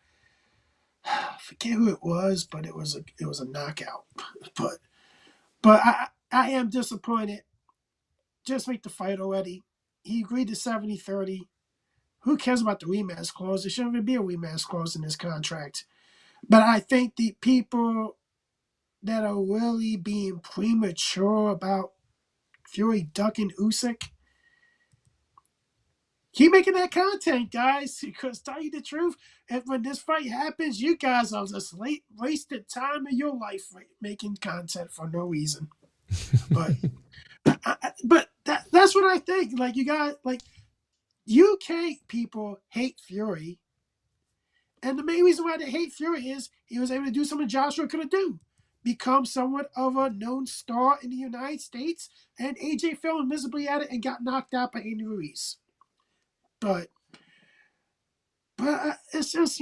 forget who it was, but it was a knockout. But I am disappointed. Just make the fight already. He agreed to 70-30. Who cares about the rematch clause? There shouldn't even be a rematch clause in this contract. But I think the people that are really being premature about Fury ducking Usyk, keep making that content, guys, because tell you the truth, if when this fight happens, you guys are just wasted time of your life making content for no reason. But that's what I think. You got UK people hate Fury, and the main reason why they hate Fury is he was able to do something Joshua couldn't do. Become somewhat of a known star in the United States, and AJ failed miserably at it and got knocked out by Andy Ruiz. But it's just,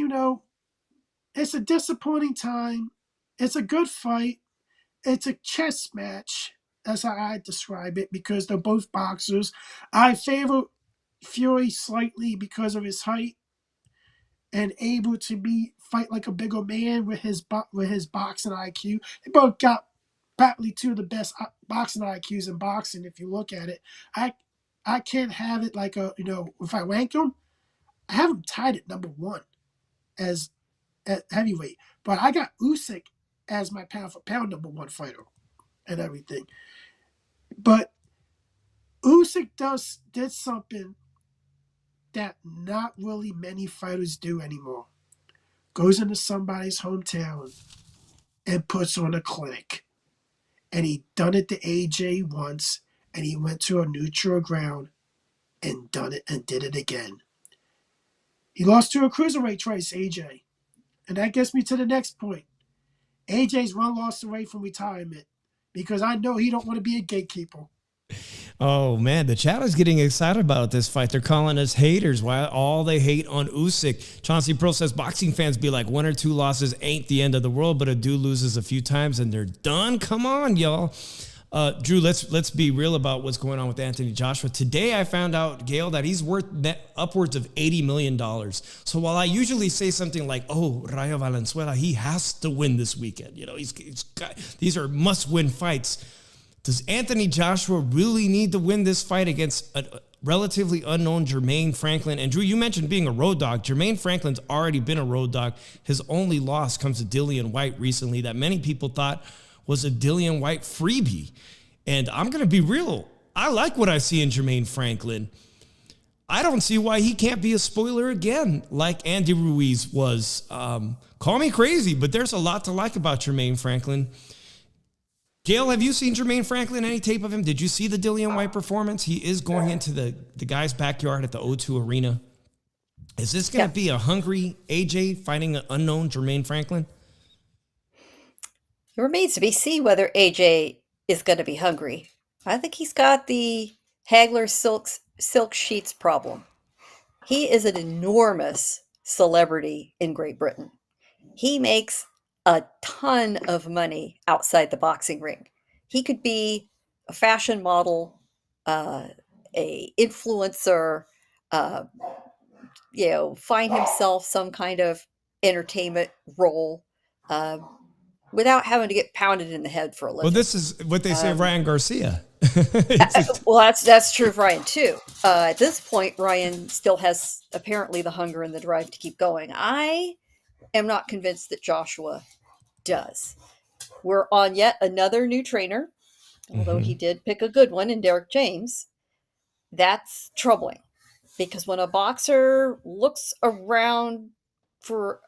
it's a disappointing time. It's a good fight. It's a chess match. That's how I describe it, because they're both boxers. I favor Fury slightly because of his height and able to fight like a bigger man with his boxing IQ. They both got probably 2 of the best boxing IQs in boxing. If you look at it, I can't have it if I rank them, I have him tied at number 1 as at heavyweight, but I got Usyk as my pound for pound number 1 fighter and everything. But Usyk did something that not really many fighters do anymore. Goes into somebody's hometown and puts on a clinic. And he done it to AJ once, and he went to a neutral ground and done it and did it again. He lost to a cruiserweight twice, AJ. And that gets me to the next point. AJ's one loss away from retirement because I know he don't want to be a gatekeeper. Oh, man, the chat is getting excited about this fight. They're calling us haters. Why all they hate on Usyk. Chauncey Pro says boxing fans be like 1 or 2 losses ain't the end of the world, but a dude loses a few times and they're done. Come on, y'all. Drew, let's be real about what's going on with Anthony Joshua. Today I found out, Gayle, that he's worth upwards of $80 million. So while I usually say something like, oh, Rayo Valenzuela, he has to win this weekend. You know, he's got, these are must-win fights. Does Anthony Joshua really need to win this fight against a relatively unknown Jermaine Franklin? And Drew, you mentioned being a road dog. Jermaine Franklin's already been a road dog. His only loss comes to Dillian White recently that many people thought was a Dillian White freebie. And I'm going to be real. I like what I see in Jermaine Franklin. I don't see why he can't be a spoiler again like Andy Ruiz was. Call me crazy, but there's a lot to like about Jermaine Franklin. Gayle, have you seen Jermaine Franklin, any tape of him? Did you see the Dillian White performance? He is going into the guy's backyard at the O2 Arena. Is this going to be a hungry AJ fighting an unknown Jermaine Franklin? It remains to be seen whether AJ is going to be hungry. I think he's got the Hagler silk sheets problem. He is an enormous celebrity in Great Britain. He makes a ton of money outside the boxing ring. He could be a fashion model, a influencer, find himself some kind of entertainment role without having to get pounded in the head for a living. Well, this is what they say of Ryan Garcia. Well, that's true of Ryan too. At this point, Ryan still has apparently the hunger and the drive to keep going. I am not convinced that Joshua does. We're on yet another new trainer, although he did pick a good one in Derek James. That's troubling because when a boxer looks around for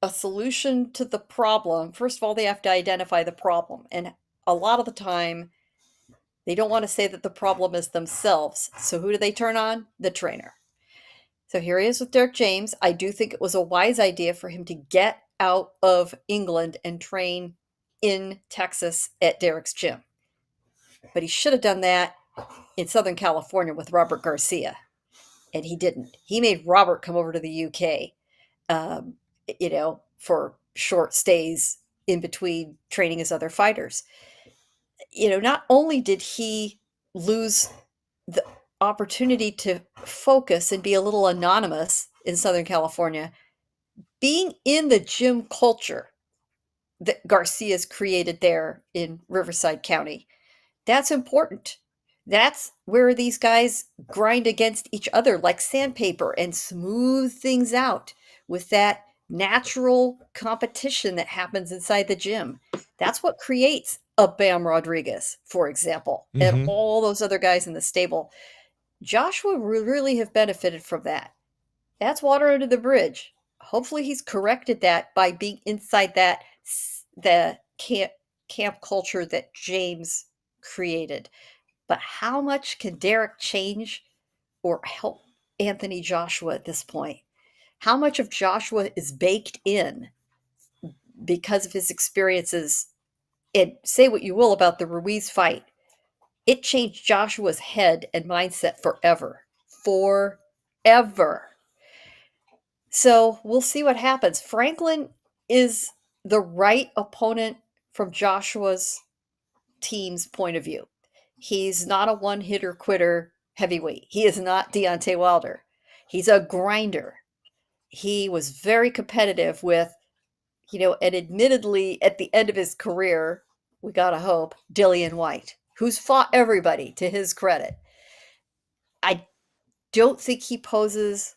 a solution to the problem, first of all, they have to identify the problem. And a lot of the time, they don't want to say that the problem is themselves. So who do they turn on? The trainer. So here he is with Derek James. I do think it was a wise idea for him to get out of England and train in Texas at Derek's gym. But he should have done that in Southern California with Robert Garcia. And he didn't. He made Robert come over to the UK, for short stays in between training his other fighters. Not only did he lose the opportunity to focus and be a little anonymous in Southern California, being in the gym culture that Garcia's created there in Riverside County, that's important. That's where these guys grind against each other like sandpaper and smooth things out with that natural competition that happens inside the gym. That's what creates a Bam Rodriguez, for example, and all those other guys in the stable. Joshua would really have benefited from that. That's water under the bridge. Hopefully he's corrected that by being inside the camp culture that James created. But how much can Derek change or help Anthony Joshua at this point? How much of Joshua is baked in because of his experiences? And say what you will about the Ruiz fight, it changed Joshua's head and mindset forever. Forever. So we'll see what happens. Franklin is the right opponent from Joshua's team's point of view. He's not a one-hitter quitter heavyweight. He is not Deontay Wilder. He's a grinder. He was very competitive with, and admittedly at the end of his career, we gotta hope, Dillian White, who's fought everybody to his credit. I don't think he poses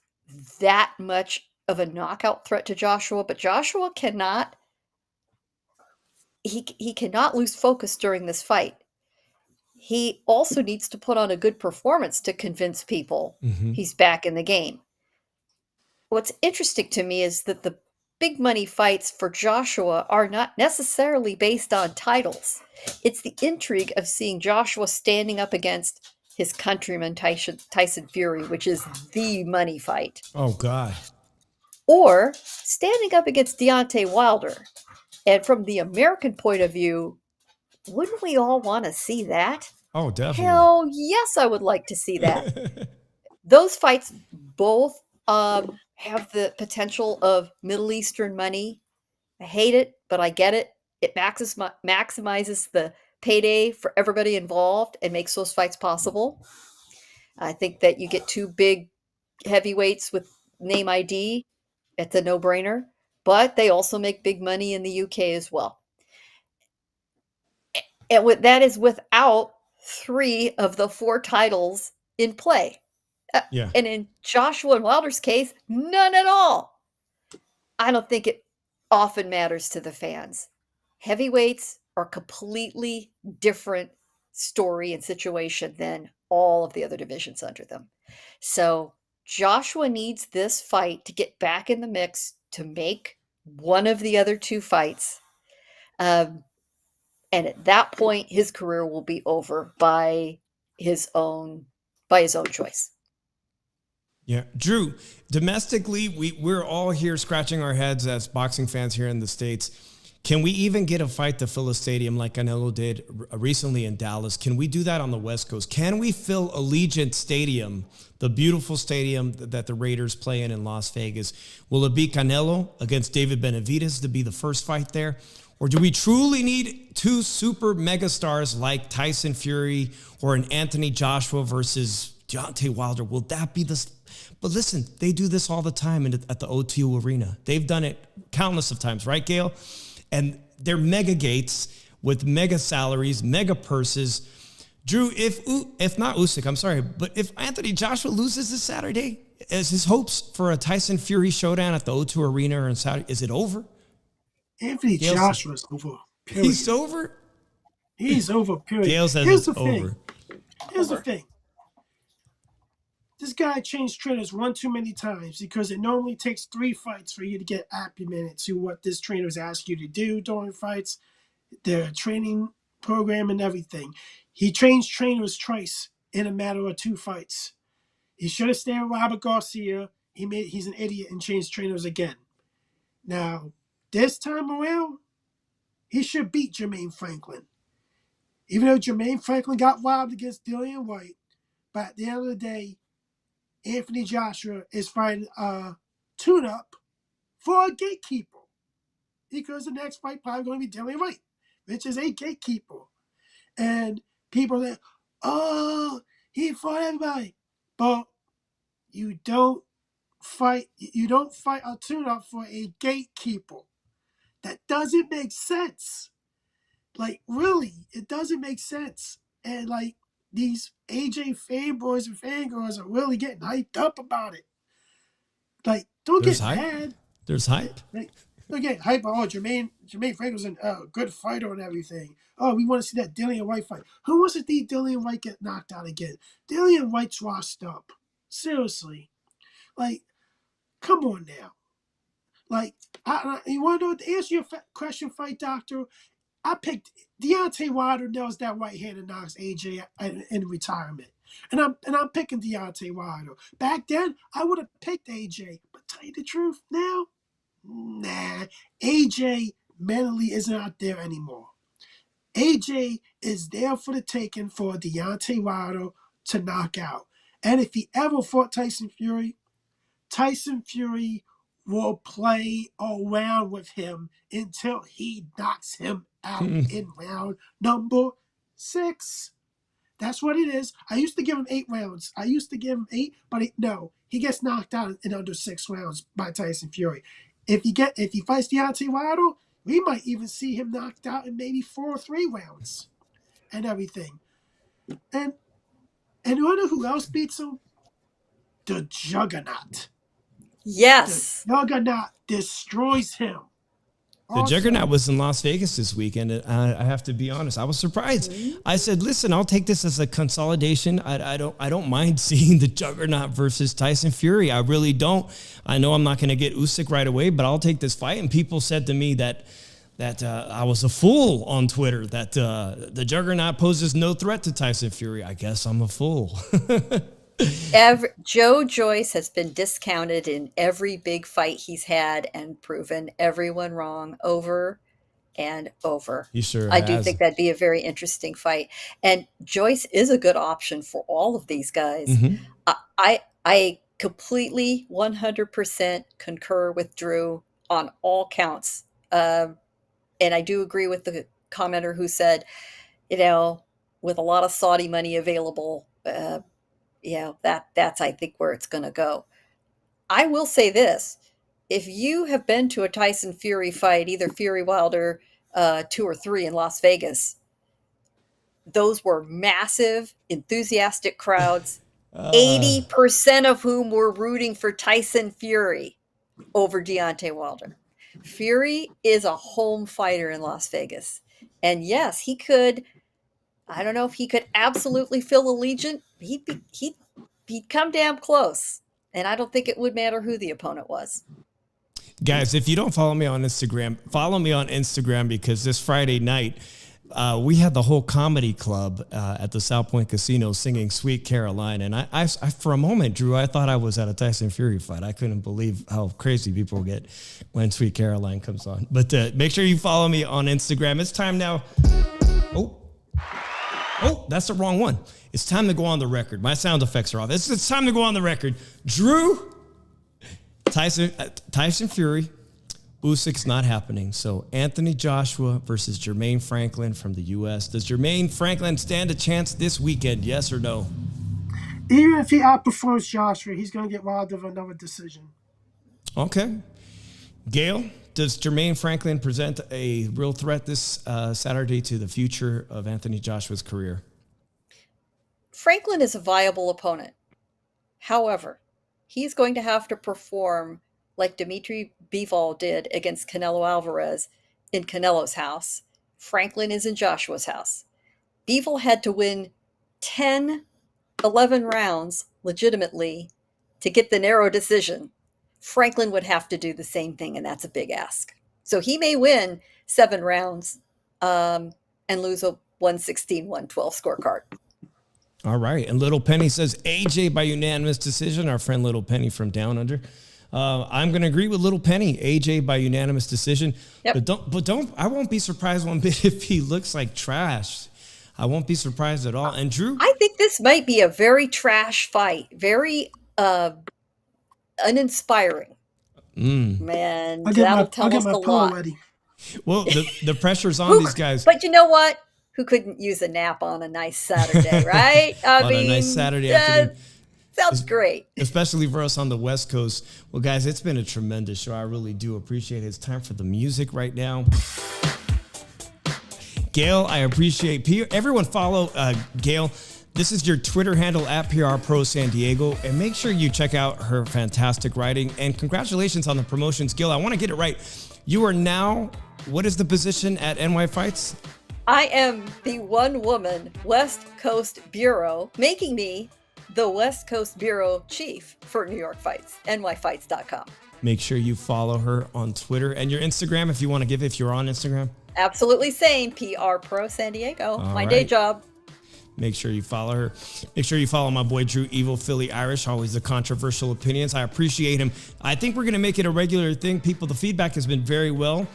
that much of a knockout threat to Joshua, but Joshua cannot lose focus during this fight. he also needs to put on a good performance to convince people he's back in the game. What's interesting to me is that the big money fights for Joshua are not necessarily based on titles. It's the intrigue of seeing Joshua standing up against his countryman Tyson Fury, which is the money fight, Oh, God. or standing up against Deontay Wilder. And from the American point of view, wouldn't we all want to see that? Oh, definitely. Hell yes, I would like to see that. Those fights both have the potential of Middle Eastern money. I hate it, but I get it. It maximizes the payday for everybody involved and makes those fights possible. I think that you get two big heavyweights with name ID. It's a no-brainer. But they also make big money in the UK as well. And that is without 3 of the 4 titles in play. Yeah. And in Joshua and Wilder's case, none at all. I don't think it often matters to the fans. Heavyweights are a completely different story and situation than all of the other divisions under them. So Joshua needs this fight to get back in the mix to make one of the other 2 fights. And at that point, his career will be over by his own choice. Yeah. Drew, domestically, we're all here scratching our heads as boxing fans here in the States. Can we even get a fight to fill a stadium like Canelo did recently in Dallas? Can we do that on the West Coast? Can we fill Allegiant Stadium, the beautiful stadium that the Raiders play in Las Vegas? Will it be Canelo against David Benavidez to be the first fight there? Or do we truly need 2 super megastars like Tyson Fury or an Anthony Joshua versus Deontay Wilder? Will that be the... But listen, they do this all the time at the O2 Arena. They've done it countless of times, right, Gayle? And they're mega gates with mega salaries, mega purses. Drew, if not Usyk, I'm sorry, but if Anthony Joshua loses this Saturday, is his hopes for a Tyson Fury showdown at the O2 Arena or in Saudi, is it over? Anthony Joshua's over. Period. He's over? He's over, period. Gayle says Here's it's the thing. over. Here's the thing. This guy changed trainers one too many times because it normally takes 3 fights for you to get acclimated to what this trainers ask you to do during fights, their training program and everything. He changed trainers twice in a matter of 2 fights. He should have stayed with Robert Garcia. He's an idiot and changed trainers again. Now, this time around, he should beat Jermaine Franklin. Even though Jermaine Franklin got robbed against Dillian White, but at the end of the day, Anthony Joshua is fighting a tune-up for a gatekeeper because the next fight probably going to be Dillian White, which is a gatekeeper. And people are like, oh, he fought everybody. But you don't fight a tune-up for a gatekeeper. That doesn't make sense. Like, really, it doesn't make sense. And, like, these AJ fanboys and fangirls are really getting hyped up about it. Like, don't There's get hype. mad. There's hype. Like, don't get hyped. Oh, Jermaine Franklin's a good fighter and everything. Oh, we want to see that Dillian White fight. Who wants to see Dillian White get knocked out again? Dillian White's washed up. Seriously. Like, come on now. Like, you want to know, to answer your question, Fight Doctor, I picked Deontay Wilder nails that right hand and knocks AJ in retirement. And I'm picking Deontay Wilder. Back then, I would have picked AJ. But tell you the truth, now, nah. AJ mentally isn't out there anymore. AJ is there for the taking for Deontay Wilder to knock out. And if he ever fought Tyson Fury will play around with him until he knocks him out in round number 6. That's what it is. I used to give him 8 rounds. But he gets knocked out in under 6 rounds by Tyson Fury. If he fights Deontay Wilder, we might even see him knocked out in maybe 4 or 3 rounds and everything. And you wonder who else beats him? The Juggernaut. Yes. The Juggernaut destroys him. The Juggernaut was in Las Vegas this weekend, and I have to be honest, I was surprised. I said, "Listen, I'll take this as a consolidation. I don't mind seeing the Juggernaut versus Tyson Fury. I really don't. I know I'm not going to get Usyk right away, but I'll take this fight." And people said to me that I was a fool on Twitter. That the Juggernaut poses no threat to Tyson Fury. I guess I'm a fool. Joe Joyce has been discounted in every big fight he's had and proven everyone wrong over and over. He sure I has. do think that'd be a very interesting fight. And Joyce is a good option for all of these guys. Mm-hmm. I completely 100% concur with Drew on all counts. And I do agree with the commenter who said, with a lot of Saudi money available, that's I think where it's going to go. I will say this: if you have been to a Tyson Fury fight, either Fury Wilder 2 or 3 in Las Vegas, those were massive, enthusiastic crowds. 80% of whom were rooting for Tyson Fury over Deontay Wilder. Fury is a home fighter in Las Vegas, and yes, he could. I don't know if he could absolutely fill Allegiant. He'd come damn close. And I don't think it would matter who the opponent was. Guys, if you don't follow me on Instagram, follow me on Instagram, because this Friday night, we had the whole comedy club at the South Point Casino singing Sweet Caroline. And I for a moment, Drew, I thought I was at a Tyson Fury fight. I couldn't believe how crazy people get when Sweet Caroline comes on. But make sure you follow me on Instagram. It's time now. Oh, that's the wrong one. It's time to go on the record. My sound effects are off. It's time to go on the record. Drew, Tyson Fury, Usyk's not happening. So Anthony Joshua versus Jermaine Franklin from the U.S. Does Jermaine Franklin stand a chance this weekend? Yes or no? Even if he outperforms Joshua, he's going to get Wilder with another decision. Okay. Gayle, does Jermaine Franklin present a real threat this Saturday to the future of Anthony Joshua's career? Franklin is a viable opponent. However, he's going to have to perform like Dimitri Bivol did against Canelo Alvarez in Canelo's house. Franklin is in Joshua's house. Bivol had to win 11 rounds legitimately to get the narrow decision. Franklin would have to do the same thing, and that's a big ask. So he may win 7 rounds and lose a 116-112 scorecard. All right. And Little Penny says AJ by unanimous decision. Our friend Little Penny from Down Under. I'm going to agree with Little Penny. AJ by unanimous decision. Yep. But don't. I won't be surprised one bit if he looks like trash. I won't be surprised at all. And Drew, I think this might be a very trash fight. Very uninspiring. Man, that'll tell us a lot. Ready. Well, the pressure's on these guys. But you know what? Who couldn't use a nap on a nice Saturday, right? On a nice Saturday afternoon. Sounds great. Especially for us on the West Coast. Well, guys, it's been a tremendous show. I really do appreciate it. It's time for the music right now. Gayle, I appreciate everyone follow Gayle. This is your Twitter handle at PR Pro San Diego. And make sure you check out her fantastic writing. And congratulations on the promotions. Gayle, I want to get it right. You are now, what is the position at NY Fights? I am the one-woman West Coast Bureau, making me the West Coast Bureau Chief for New York Fights, nyfights.com. Make sure you follow her on Twitter and your Instagram if you want to give it, if you're on Instagram. Absolutely same, PR Pro San Diego, my day job. Make sure you follow her. Make sure you follow my boy Drew, Evil Philly Irish, always the controversial opinions. I appreciate him. I think we're going to make it a regular thing. People, the feedback has been very well.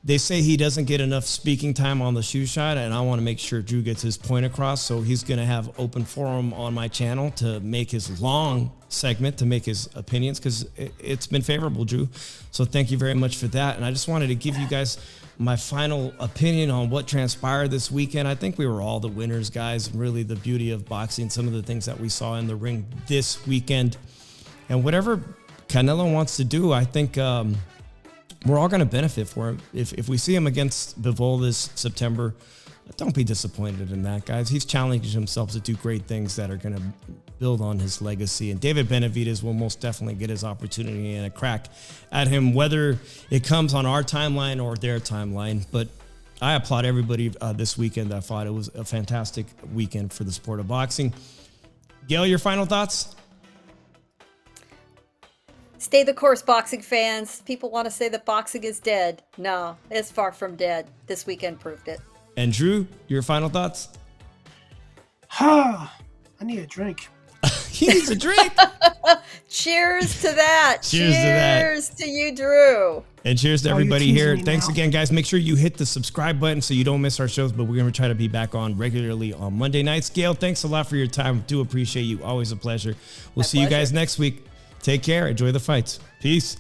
They say he doesn't get enough speaking time on the shoe shot, and I want to make sure Drew gets his point across. So he's going to have open forum on my channel to make his long segment, to make his opinions, because it's been favorable, Drew. So thank you very much for that. And I just wanted to give you guys my final opinion on what transpired this weekend. I think we were all the winners, guys. Really the beauty of boxing, some of the things that we saw in the ring this weekend. And whatever Canelo wants to do, I think we're all going to benefit for him. If we see him against Bivol this September, Don't be disappointed in that, guys. He's challenging himself to do great things that are going to build on his legacy. And David Benavidez will most definitely get his opportunity and a crack at him, whether it comes on our timeline or their timeline. But I applaud everybody this weekend. I thought it was a fantastic weekend for the sport of boxing. Gayle, your final thoughts? Stay the course, boxing fans. People want to say that boxing is dead. No, it's far from dead. This weekend proved it. And Drew, your final thoughts? I need a drink. He needs a drink. Cheers to that. Cheers to that. Cheers to you, Drew. And cheers to Oh, you're everybody here. teasing me Thanks now. again, guys. Make sure you hit the subscribe button so you don't miss our shows, but we're going to try to be back on regularly on Monday nights. Gayle, thanks a lot for your time. Do appreciate you. Always a pleasure. We'll see you guys next week. Take care. Enjoy the fights. Peace.